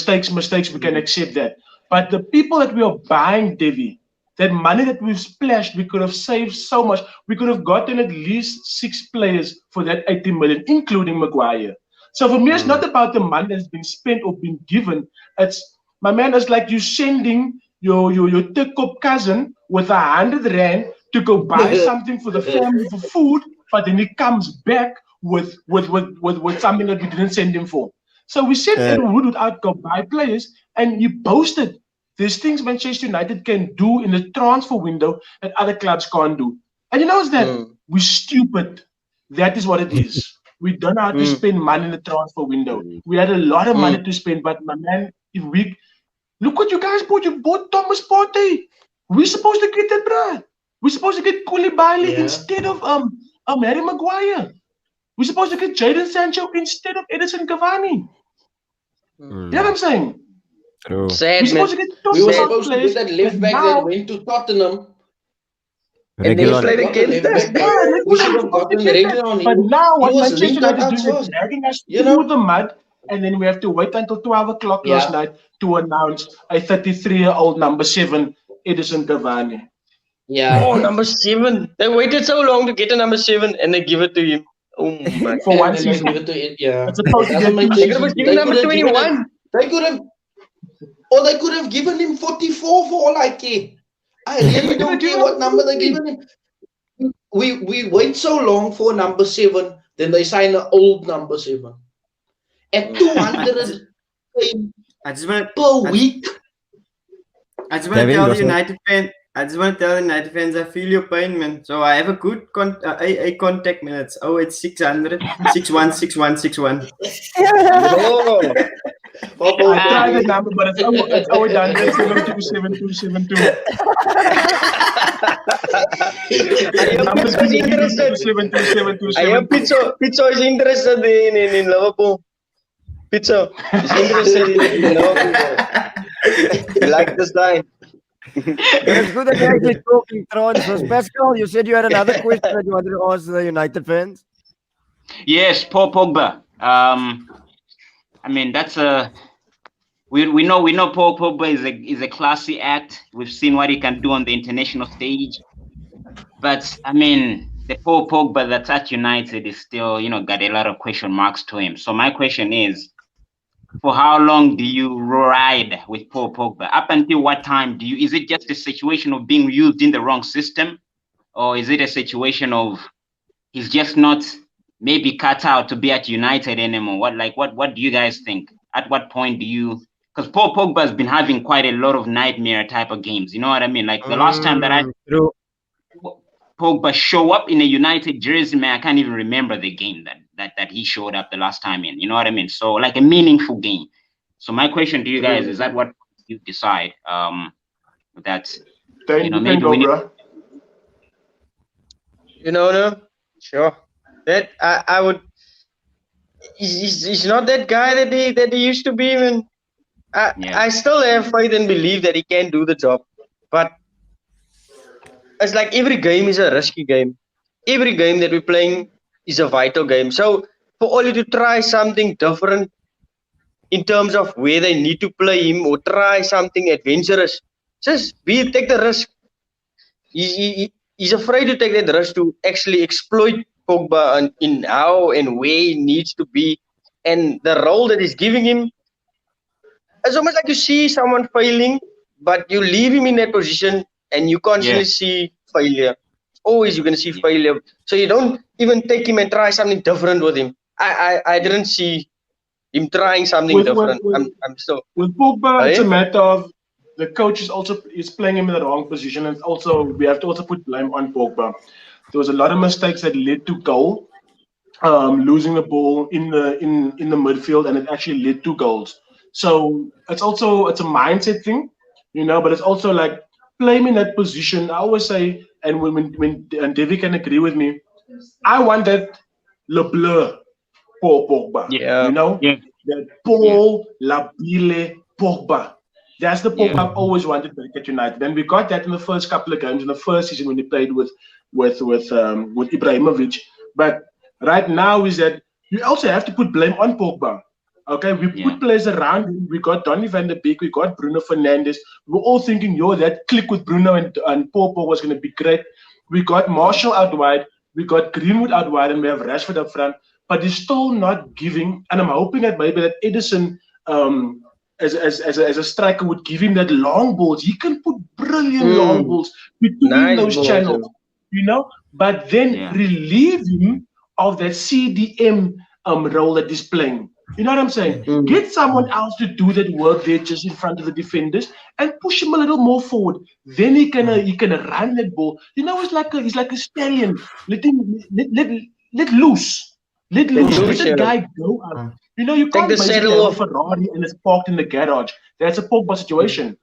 can accept that. But the people that we are buying, Devi, that money that we've splashed, we could have saved so much. We could have gotten at least 6 players for that 80 million, including Maguire. So for me, it's not about the money that's been spent or been given. It's, my man, it's like you sending your thick-up cousin with 100 rand to go buy something for the family for food, but then he comes back with something that we didn't send him for. So we said that we would go buy players, and you posted there's things Manchester United can do in the transfer window that other clubs can't do. And you know what's that? We're stupid. That is what it is. We don't know how to spend money in the transfer window. We had a lot of money to spend, but my man, look what you guys bought. You bought Thomas Partey. We're supposed to get that, bruh. We're supposed to get Koulibaly instead of Harry Maguire. We're supposed to get Jadon Sancho instead of Edison Cavani. You know what I'm saying? True. Sad, We're supposed to man. get We were top supposed to players, get that left and back now- that went to Tottenham. And then he Regular. played against us. We should have gotten regular on But him. now what He was Manchester linked up United is first. dragging us You through know? the mud, and then we have to wait until 12 o'clock Yeah. last night to announce a 33-year-old number 7, Edison Cavani. Yeah. Oh, number 7. They waited so long to get a number 7 and they give it to him. Oh my. For one And then they season. give it to it, yeah. It's supposed to Doesn't get make two They sense. could have seasons. given number could have given 21. They could have given him 44 for all I care. I really don't care what number they're giving him. We wait so long for number 7, then they sign an old number 7 at 200 I just want per week. to Kevin, tell go the ahead. United fans. I just want to tell the United fans I feel your pain, man. So I have a good a contact, man. It's 08600 616161. Oh, I tried the number, but it's always done. 727272. Numbers Pizzo is interested. I hear 727272. Pizzo is interested in Liverpool. Pizzo is interested in Liverpool. You like this line? It's good that you're actually talking transfers. Pascal, you said you had another question that you wanted to ask the United fans. Yes, Paul Pogba. I mean, that's a we know Paul Pogba is a classy act. We've seen what he can do on the international stage. But I mean, the Paul Pogba that's at United is still, got a lot of question marks to him. So my question is, for how long do you ride with Paul Pogba? Up until what time is it just a situation of being used in the wrong system? Or is it a situation of he's just not maybe cut out to be at United anymore? What do you guys think? At what point do you, because Paul Pogba has been having quite a lot of nightmare type of games, you know what I mean? Like the last time that Pogba show up in a United jersey, man, I can't even remember the game that he showed up the last time in, you know what I mean? So like a meaningful game. So my question to you guys is that what you decide that, maybe we need... No, sure. That I would. He's not that guy that he used to be. Even I still have faith and believe that he can do the job, but it's like every game is a risky game. Every game that we're playing is a vital game. So for Ole to try something different in terms of where they need to play him or try something adventurous, just take the risk. He's afraid to take that risk to actually exploit Pogba in how and where he needs to be, and the role that he's giving him. It's almost like you see someone failing, but you leave him in that position and you constantly see failure. Always you're going to see failure. So you don't even take him and try something different with him. I didn't see him trying something different. I'm still... With Pogba, it's a matter of the coach is playing him in the wrong position, and also we have to also put blame on Pogba. There was a lot of mistakes that led to goal, losing the ball in the midfield, and it actually led to goals. So it's a mindset thing, but it's also like play him in that position. I always say, and when Devi can agree with me, I want that Le Bleu Paul Pogba. That Paul Labile Pogba. That's the Pogba I've always wanted back at United, and we got that in the first couple of games in the first season when he played with Ibrahimovic. But right now is that you also have to put blame on Pogba. Okay, we put players around him. We got Donny van der Beek, we got Bruno Fernandes. We were all thinking, that click with Bruno and Paul Pogba was going to be great. We got Marshall out wide, we got Greenwood out wide, and we have Rashford up front. But he's still not giving. And I'm hoping that maybe that Edison, as a striker, would give him that long balls. He can put brilliant long balls between those channels, But then relieve him of that CDM role that he's playing. You know what I'm saying? Get someone else to do that work there just in front of the defenders and push him a little more forward. Then he can run that ball. He's like a stallion. Let loose. Let the guy go up. You can't basically have a Ferrari and it's parked in the garage. That's a Pogba situation.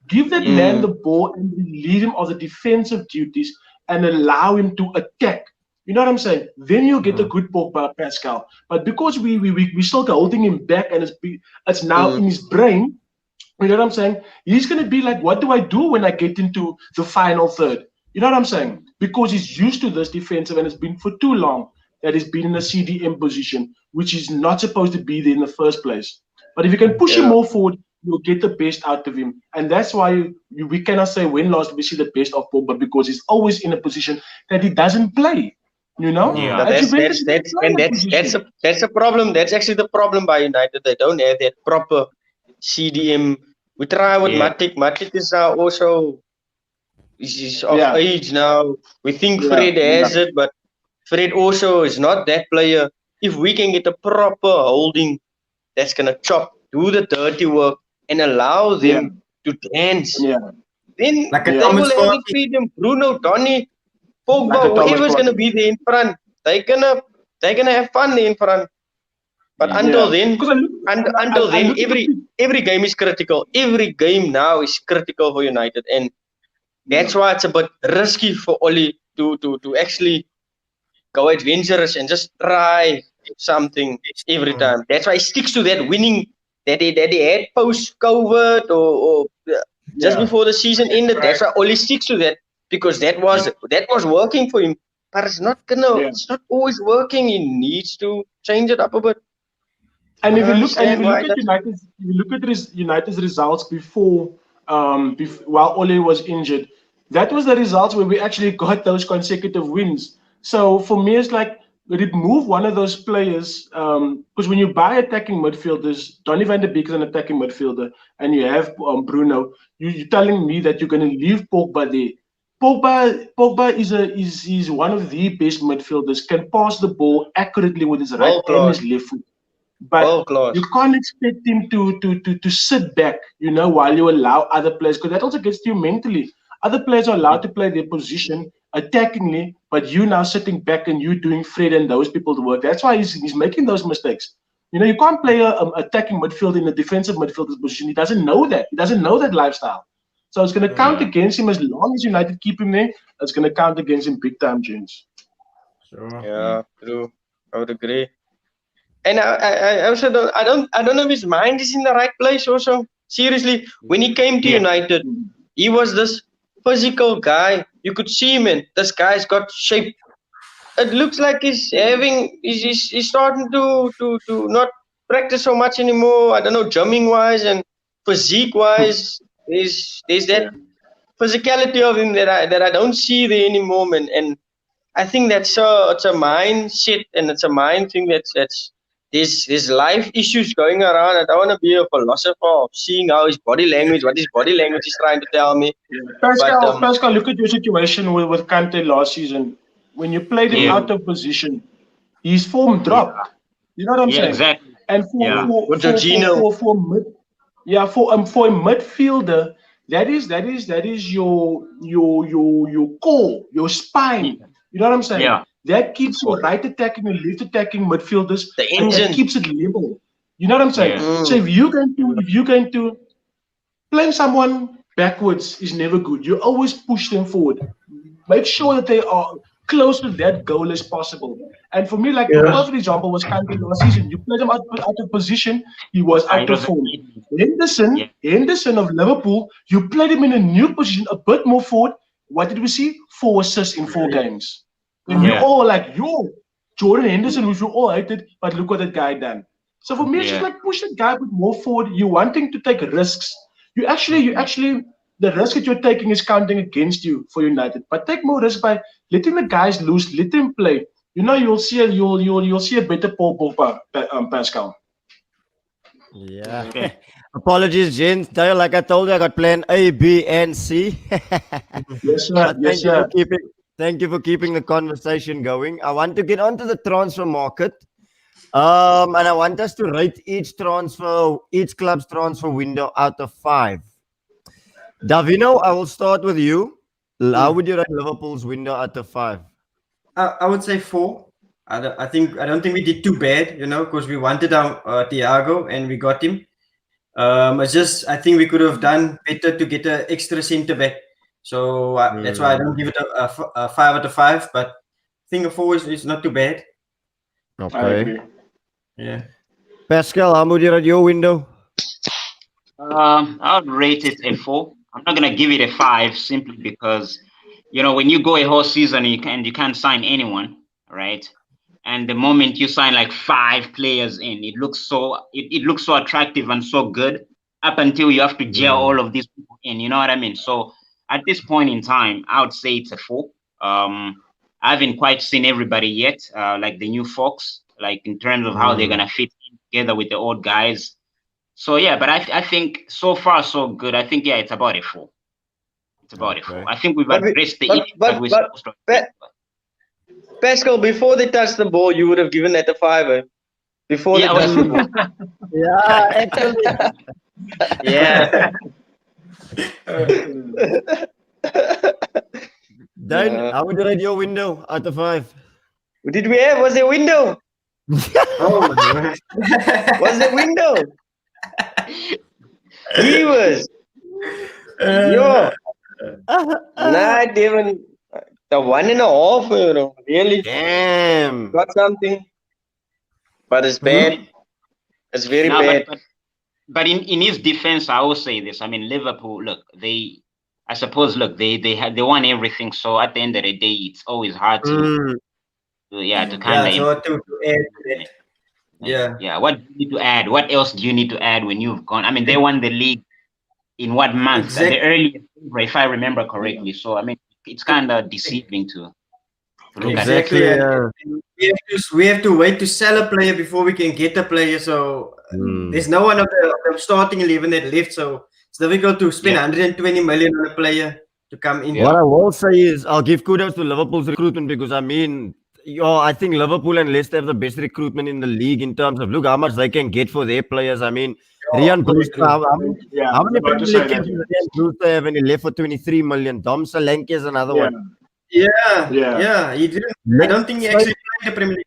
Give that man the ball and relieve him of the defensive duties and allow him to attack. You know what I'm saying? Then you'll get a good Pogba, Pascal. But because we still holding him back and it's now in his brain, you know what I'm saying? He's going to be like, what do I do when I get into the final third? You know what I'm saying? Because he's used to this defensive and it's been for too long that he's been in a CDM position, which is not supposed to be there in the first place. But if you can push him more forward, you'll get the best out of him. And that's why we cannot say when last we see the best of Pogba, because he's always in a position that he doesn't play. That's a problem. That's actually the problem by United. They don't have that proper CDM. We try with Matic. Matic is now also is of age now. We think Fred has it, but Fred also is not that player. If we can get a proper holding that's gonna do the dirty work and allow them to dance, then like they will have the freedom. Bruno, Donny, Pogba, whoever's gonna be there in front, they're gonna have fun there in front. But until then, every game is critical. Every game now is critical for United, and that's why it's a bit risky for Ole to actually go adventurous and just try something every time. That's why he sticks to that winning that he had post-COVID or just before the season ended. That's why Ole sticks to that, because that was working for him. But it's not it's not always working. He needs to change it up a bit. And if you look at United's results before, while Ole was injured, that was the results where we actually got those consecutive wins. So for me, it's like remove one of those players. Because when you buy attacking midfielders, Donny van de Beek is an attacking midfielder, and you have Bruno. You're telling me that you're going to leave Pogba there. Pogba is one of the best midfielders. Can pass the ball accurately with his right and his left foot. But you can't expect him to sit back, while you allow other players, because that also gets to you mentally. Other players are allowed to play their position attackingly, but you now sitting back and you doing Fred and those people's work. That's why he's making those mistakes. You can't play a attacking midfield in a defensive midfielder's position. He doesn't know that. He doesn't know that lifestyle. So it's going to count against him as long as United keep him there. It's going to count against him big time, James. Sure. Yeah, true. I would agree. And I also don't know if his mind is in the right place also. Seriously, when he came to United, he was this physical guy. You could see him, and this guy's got shape. It looks like he's starting to not practice so much anymore. I don't know, gymming wise and physique wise. There's that physicality of him that I don't see there anymore, man. And I think it's a mindset, and it's a mind thing that's there's life issues going around. I don't want to be a philosopher of seeing how his body language, what his body language is trying to tell me. Pascal, look at your situation with Kante last season. When you played him out of position, his form dropped. You know what I'm saying? Exactly. And for a midfielder, that is your core, your spine. You know what I'm saying? Yeah. That keeps your right attacking and left attacking midfielders. The engine. That keeps it level. You know what I'm saying? Yeah. So if you're going to playing someone backwards is never good. You always push them forward. Make sure that they are close to that goal as possible. And for me, like the perfect example was Kante last season. You played him out of position, he was out of form. Henderson of Liverpool, you played him in a new position, a bit more forward. What did we see? 4 assists in 4 games. And you're all like, Jordan Henderson, which you all hated, but look what that guy done. So for me, it's just like push the guy a bit more forward. You're wanting to take risks. You actually, the risk that you're taking is counting against you for United. But take more risk by letting the guys loose, let them play. You'll see a better Paul Pogba, Pascal. Yeah. Apologies, gents. Dale, like I told you, I got plan A, B, and C. Yes, sir. Yes, sir. Thank you for keeping the conversation going. I want to get onto the transfer market. And I want us to rate each club's transfer window out of 5. Davino, I will start with you. How would you rate Liverpool's window out of 5? I would say 4. I don't think we did too bad, because we wanted our Thiago and we got him. I think we could have done better to get an extra centre back. So that's why I don't give it a 5 out of 5. But I think a 4 is not too bad. Okay. Yeah. Pascal, how would you rate your window? I would rate it a 4. I'm not gonna give it a 5 simply because, when you go a whole season and you can't sign anyone, right? And the moment you sign like 5 players in, it looks so attractive and so good up until you have to gel all of these people in. You know what I mean? So at this point in time, I would say it's a 4. I haven't quite seen everybody yet, like the new folks, like in terms of how they're gonna fit in together with the old guys. So yeah, but I think so far so good. I think it's about a 4. It's about a 4. I think we've addressed the issue that we're supposed to address. Pascal, before they touched the ball, you would have given that a 5. Before they touched the ball. Yeah, actually. Yeah. Dan, how would you rate your window out of 5? Did we have? Was there a window? Oh my God. Was there a window? He was. Not even the 1.5, really. Damn. Got something. But it's bad. It's very bad. But in his defense, I will say this. I mean, Liverpool, look, they won everything. So at the end of the day, it's always hard to kind of add to that. Yeah. What do you need to add? What else do you need to add when you've gone? I mean, they won the league in what month? Exactly. The earliest, if I remember correctly. So I mean, it's kind of deceiving to Look at Exactly. and Yeah. we have to wait to sell a player before we can get a player. So there's no one of the starting 11 that left. So it's difficult to spend 120 million on a player to come in. What I will say is I'll give kudos to Liverpool's recruitment because I mean, I think Liverpool and Leicester have the best recruitment in the league in terms of look how much they can get for their players. I mean, Rian Brewster, how many about to Premier say League that. games does Rian Brewster have and he left for 23 million? Dom Solanke is another Yeah. one. Yeah. He didn't. I don't think he actually played the Premier League.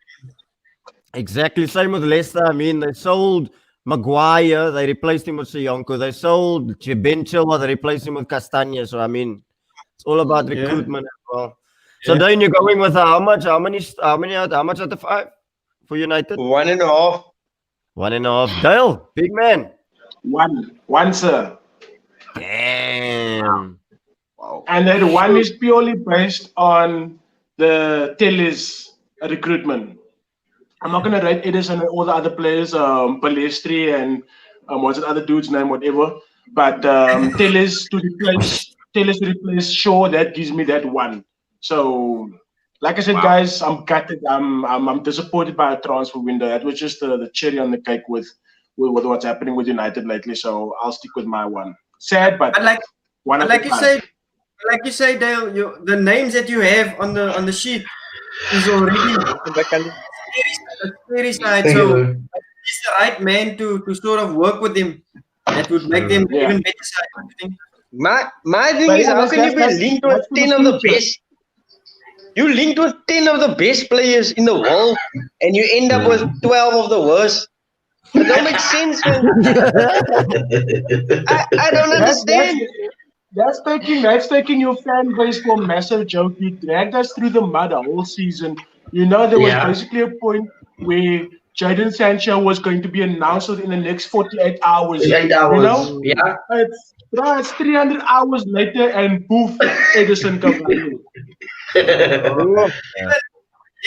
Exactly. Same with Leicester. I mean, they sold Maguire, they replaced him with Sionko. They sold Ben Chilwell, they replaced him with Castagna. So I mean, it's all about recruitment as well. So then you're going with how much? How much out of 5 for United? 1.5. 1.5. Dale, big man. One, sir. Damn. And that one is purely based on the Telles recruitment. I'm not going to rate Edison and all the other players, Palestri and what's the other dude's name, whatever. But Telles to replace Shaw, that gives me that one. So, like I said, guys, I'm gutted. I'm disappointed by a transfer window. That was just the cherry on the cake with what's happening with United lately. So I'll stick with my one. Sad, but like you you say, Dale, the names that you have on the sheet is already scary side. So he's the right man to sort of work with him. That would make them even better side. I think. My thing is, how can you be linked with 10 of the best? You linked with 10 of the best players in the world, and you end up with 12 of the worst. It don't make sense, man. I don't understand. That's taking your fan base for a massive joke. You dragged us through the mud a whole season. You know, there was basically a point where Jadon Sancho was going to be announced within the next 48 hours. 8 hours. You know? Yeah. It's 300 hours later and poof, Edison Cavani.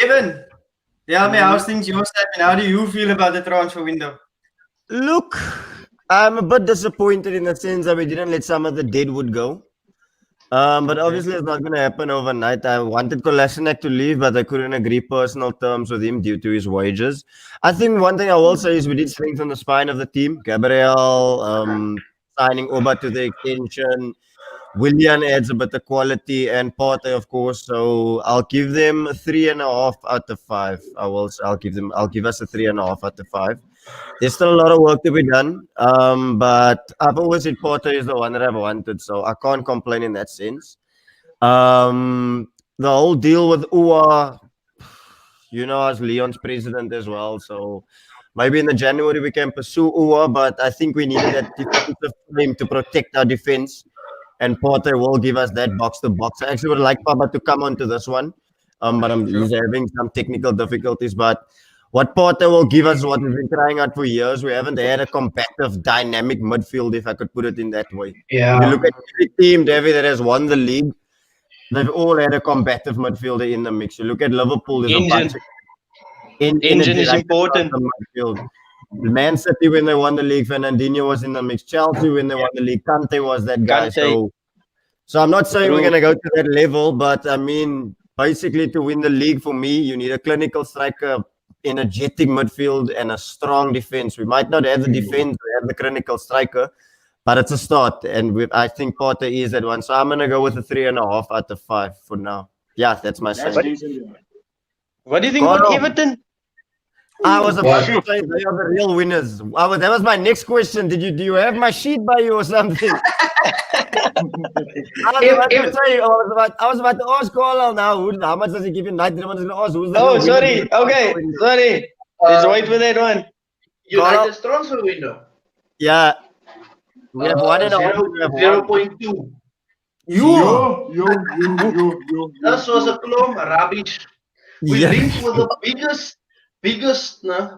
Evan, tell me how's things your side and how do you feel about the transfer window? Look, I'm a bit disappointed in the sense that we didn't let some of the deadwood go. But obviously it's not going to happen overnight. I wanted Kolasinac to leave, but I couldn't agree personal terms with him due to his wages. I think one thing I will say is we did strengthen the spine of the team. Gabriel, signing Oba to the extension. Willian adds a bit of quality and Partey, of course. So I'll give them 3.5 out of 5. I'll give us a 3.5 out of 5. There's still a lot of work to be done. But I've always said Partey is the one that I've wanted, so I can't complain in that sense. The whole deal with UA, you know, as Leon's president as well. So maybe in the January we can pursue UA, but I think we needed that defensive frame to protect our defense. And Partey will give us that box to box. I actually would like Papa to come onto this one, but he's having some technical difficulties. But what Partey will give us, what we've been crying out for years, we haven't had a compactive, dynamic midfield, if I could put it in that way. Yeah. You look at every team, David, that has won the league, they've all had a combative midfielder in the mix. You look at Liverpool, there's a bunch of Engine is important. Man City, when they won the league, Fernandinho was in the mix. Chelsea, when they won the league, Kante was that guy. So I'm not saying we're going to go to that level, but I mean, basically to win the league for me, you need a clinical striker, energetic midfield, and a strong defense. We might not have the defense, we have the clinical striker, but it's a start. And I think Partey is that one. So I'm going to go with a 3.5 out of 5 for now. Yeah, that's my side. What do you think about Everton? I was about to say they are the real winners. That was my next question. Do you have my sheet by you or something? I was about to ask Carl now. How much does he give you? Night going to ask who's the Oh, sorry. Okay, sorry. Let's wait for that one. United's transfer window. Yeah. We have 1.5. 0.2. This was a clone rubbish. We linked with the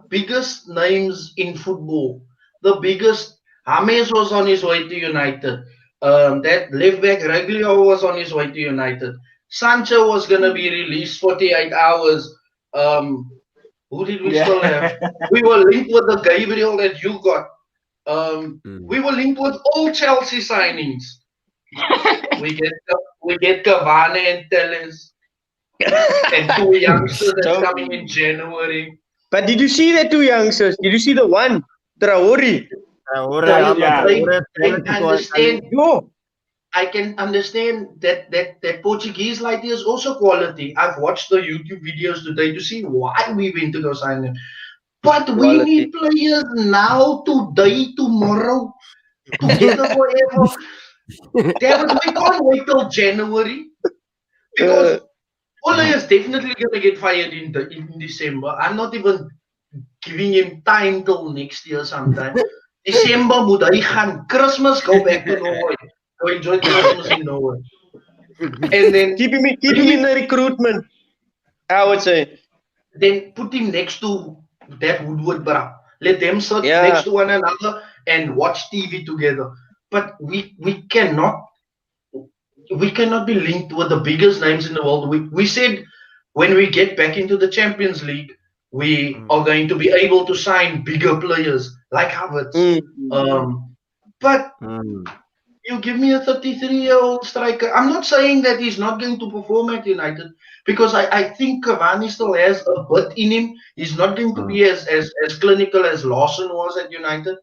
biggest names in football. The biggest. James was on his way to United. That left back Reguilón was on his way to United. Sancho was gonna be released 48 hours. Who did we still have? We were linked with the Gabriel that you got. We were linked with all Chelsea signings. we get Cavani and Telles. and 2 youngsters that's coming in January. But did you see the 2 youngsters? Did you see the one? Traore. I understand. Yo. I can understand that Portuguese light is also quality. I've watched the YouTube videos today to see why we went to go sign him. But we need players now, today, tomorrow, together forever. David, we can't wait till January because Ole is definitely gonna get fired in December. I'm not even giving him time till next year sometime. December moet hy gaan. Christmas, go back to Norway. Go enjoy Christmas in Norway. And then keep him in the recruitment, I would say. Then put him next to that Woodward bro. Let them sit next to one another and watch TV together. But we cannot be linked with the biggest names in the world. We said when we get back into the Champions League, we are going to be able to sign bigger players like Havertz. But you give me a 33-year-old striker. I'm not saying that he's not going to perform at United because I think Cavani still has a bit in him. He's not going to be as clinical as Lawson was at United.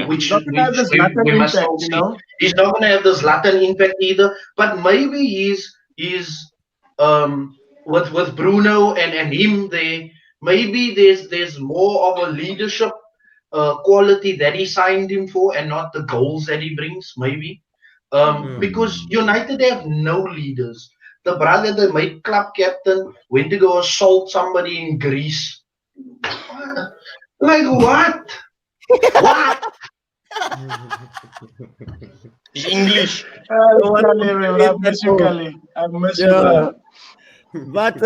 Which we must all see. He's not going to have the Zlatan impact either. But maybe he's with Bruno and him there. Maybe there's more of a leadership quality that he signed him for and not the goals that he brings, maybe. Because United have no leaders. The brother that made club captain went to go assault somebody in Greece. Like what? What? English. I miss you, Kali. I miss you. But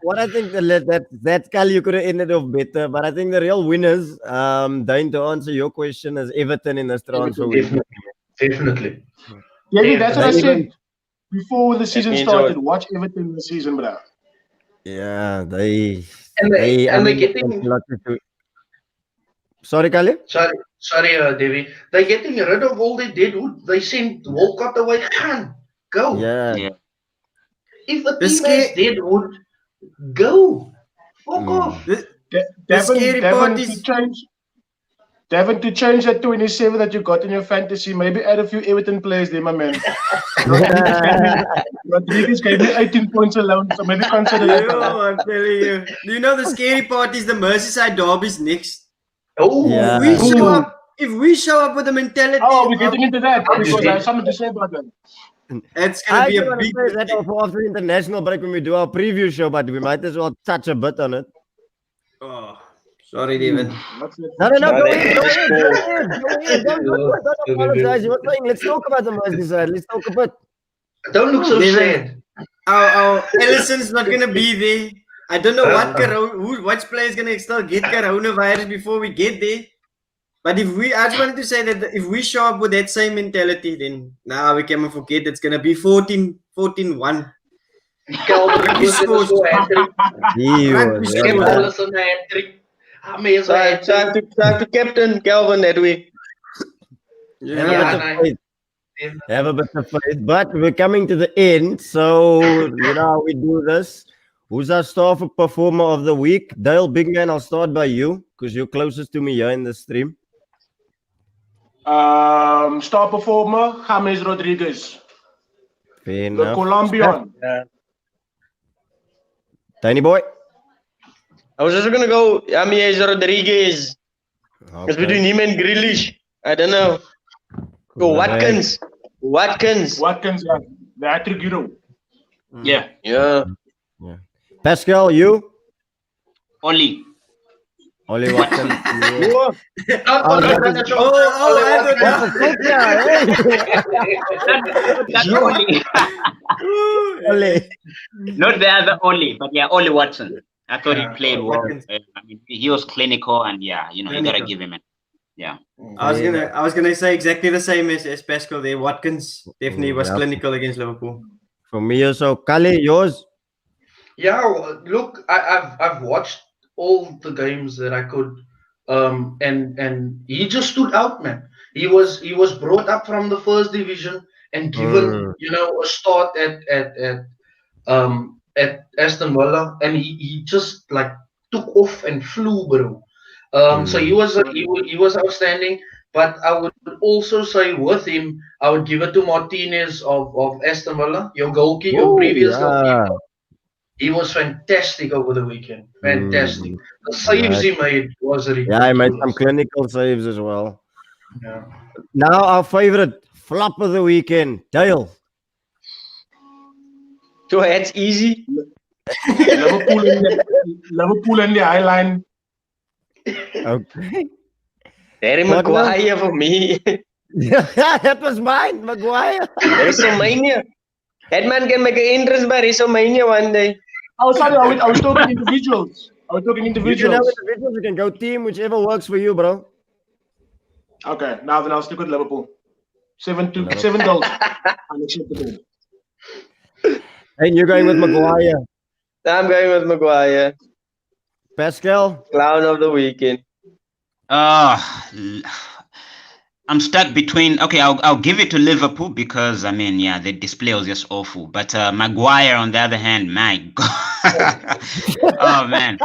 what I think that Kali you could have ended off better. But I think the real winners, Dane, to answer your question, is Everton in this transfer. Definitely. Yeah, that's what I said before the season started. Watch Everton this season, bro. Yeah, they getting. Sorry, Kali? Sorry, Devi. They're getting rid of all their deadwood. They sent Walcott away. Go. Yeah. If the team is deadwood, go. Fuck off. Devin, to change that 27 that you got in your fantasy, maybe add a few Everton players there, my man. Rodriguez gave me 18 points alone, so maybe consider that. I'm telling you. Do you know the scary part is the Merseyside derby's next? Oh, yeah. If we show up with the mentality. Oh, we're getting into that because I have something to say about that. It's gonna be a big. That for after international break when we do our preview show, but we might as well touch a bit on it. Oh, sorry, David. No. Go in. Don't apologize. You were saying, let's talk about the Merseyside. Let's talk a bit. Don't look so sad. Our Ellison's not gonna be there. I don't know which player is gonna still get coronavirus before we get there. But I just wanted to say that if we show up with that same mentality, then now we cannot forget it's gonna be 14-1. Calvin scores a hat-trick. Allison a hat-trick. Time to captain Calvin that week. Have a bit of faith. But we're coming to the end, so you know how we do this. Who's our star performer of the week? Dale, big man, I'll start by you because you're closest to me here in the stream. Star performer, James Rodriguez. Fair the enough. Colombian. Tiny boy. I was just gonna go James Rodriguez. It's between him and Grealish. I don't know. Go Watkins. Watkins, yeah. The hat-trick hero. Yeah. Pascal, you? Oli. Oli Watkins. Oli. Not the other Oli, but yeah, Oli Watson. I thought he played well. I mean, he was clinical, and yeah, you gotta give him it. Yeah. I was gonna say exactly the same as Pascal there. Watkins definitely was clinical against Liverpool. For me also. Kali, yours? Yeah, look, I've watched all the games that I could, and he just stood out, man. He was brought up from the first division and given a start at at Aston Villa, and he just like took off and flew, bro. So he was he was outstanding. But I would also say with him, I would give it to Martinez of Aston Villa, your goalkeeper, your Oh, previous yeah. goalkeeper. He was fantastic over the weekend. Fantastic. The saves he made was ridiculous. Yeah, I made some clinical saves as well. Yeah. Now our favorite flop of the weekend, Dale. So that's easy. Liverpool in the high line. Okay. Harry What now? Maguire for me. That was mine, Maguire. WrestleMania. That man can make an entrance by WrestleMania one day. Oh, sorry, I was talking individuals. You can have individuals, you can go team, whichever works for you, bro. Okay, now then I'll stick with Liverpool. 7 goals. Unacceptable. And you're going with Maguire. I'm going with Maguire. Pascal? Clown of the weekend. I'm stuck between. Okay, I'll give it to Liverpool because I mean, yeah, the display was just awful. But Maguire, on the other hand, my God, oh man,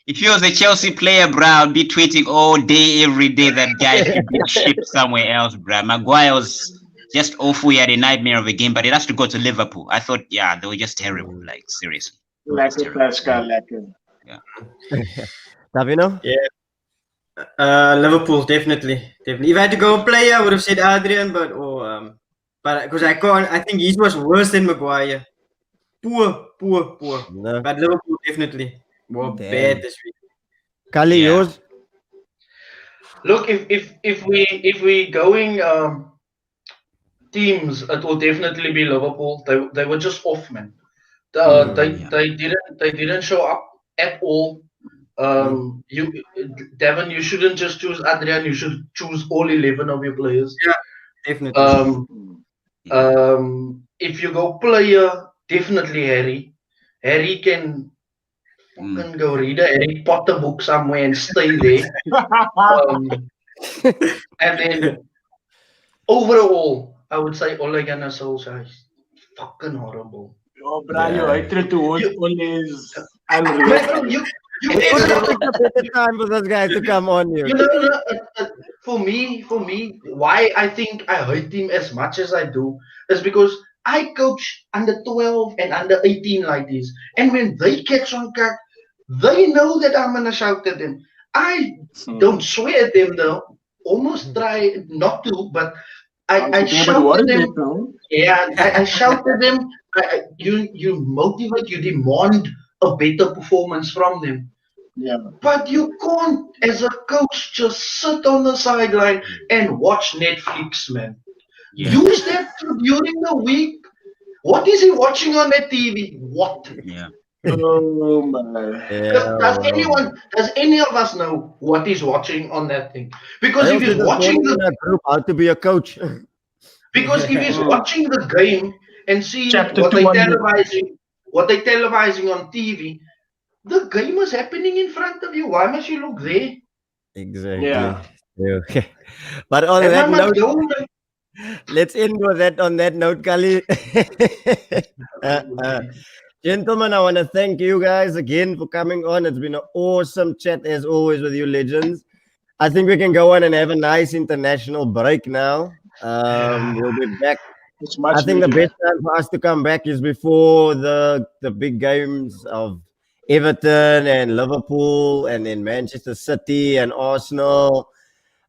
if he was a Chelsea player, bro, I'd be tweeting all day, every day that guy should be shipped somewhere else, bro. Maguire was just awful. He had a nightmare of a game, but it has to go to Liverpool. I thought, yeah, they were just terrible. Like seriously. Lekker Pascal, lekker. Davino? Liverpool, definitely. If I had to go player, I would have said Adrian, but because I can't. I think he was worse than Maguire. Poor. No. But Liverpool definitely were Damn. bad this week. Kali, Yeah. yours? Look, if we going teams, it will definitely be Liverpool. They were just off, man. They didn't show up at all. Devin, you shouldn't just choose Adrian. You should choose all 11 of your players. Definitely. If you go player, definitely Harry. Harry can fucking go read a Harry Potter book somewhere and stay there. And then overall, I would say Ole Gunnar Solskjaer is fucking horrible. Oh, bro, your hatred towards Ole is unreal. Man, you It's a time for those guys to come on you. You know, for me, why I think I hate him as much as I do is because I coach under 12 and under 18 like this, and when they catch on cut, they know that I'm gonna shout at them. I don't swear at them though. Almost try not to, but I shout at them. Yeah, I shout at them. You motivate, you demand a better performance from them. Yeah. But you can't, as a coach, just sit on the sideline and watch Netflix, man. Yeah. Use that during the week. What is he watching on that TV? What? Yeah. Oh my. Does any of us know what he's watching on that thing? Because if he's watching that group, how to be a coach. Because if he's watching the game and seeing Chapter what 200. they're televising on TV, the game is happening in front of you. Why must you look there? Exactly. Yeah. Okay. But on And that why must note, you- let's end with that. On that note, Kali. Gentlemen, I want to thank you guys again for coming on. It's been an awesome chat as always with you legends. I think we can go on and have a nice international break now. We'll be back. It's much I think the needed. best time for us to come back is before the big games of Everton and Liverpool and then Manchester City and Arsenal.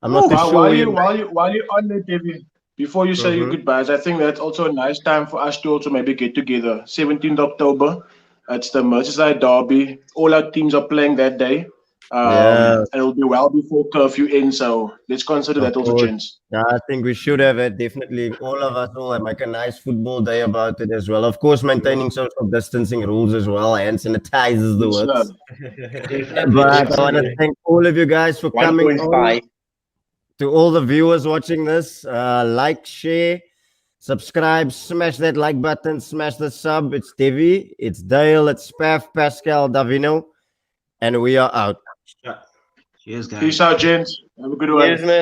I'm not too sure. While you're on there, David, before you say your goodbyes, I think that's also a nice time for us to also maybe get together. 17th October, it's the Merseyside Derby. All our teams are playing that day. And it'll be well before curfew ends, so let's consider that also, gents. Yeah, I think we should have it. Definitely, all of us will make a nice football day about it as well. Of course, maintaining social distancing rules as well. Hand sanitizers the works. But I want to thank all of you guys for coming on. 1.5. To all the viewers watching this, like, share, subscribe, smash that like button, smash the sub. It's Devi, it's Dale, it's Spaff, Pascal, Davino, and we are out. Cheers, guys. Peace out, gents. Have a good one. Cheers, man.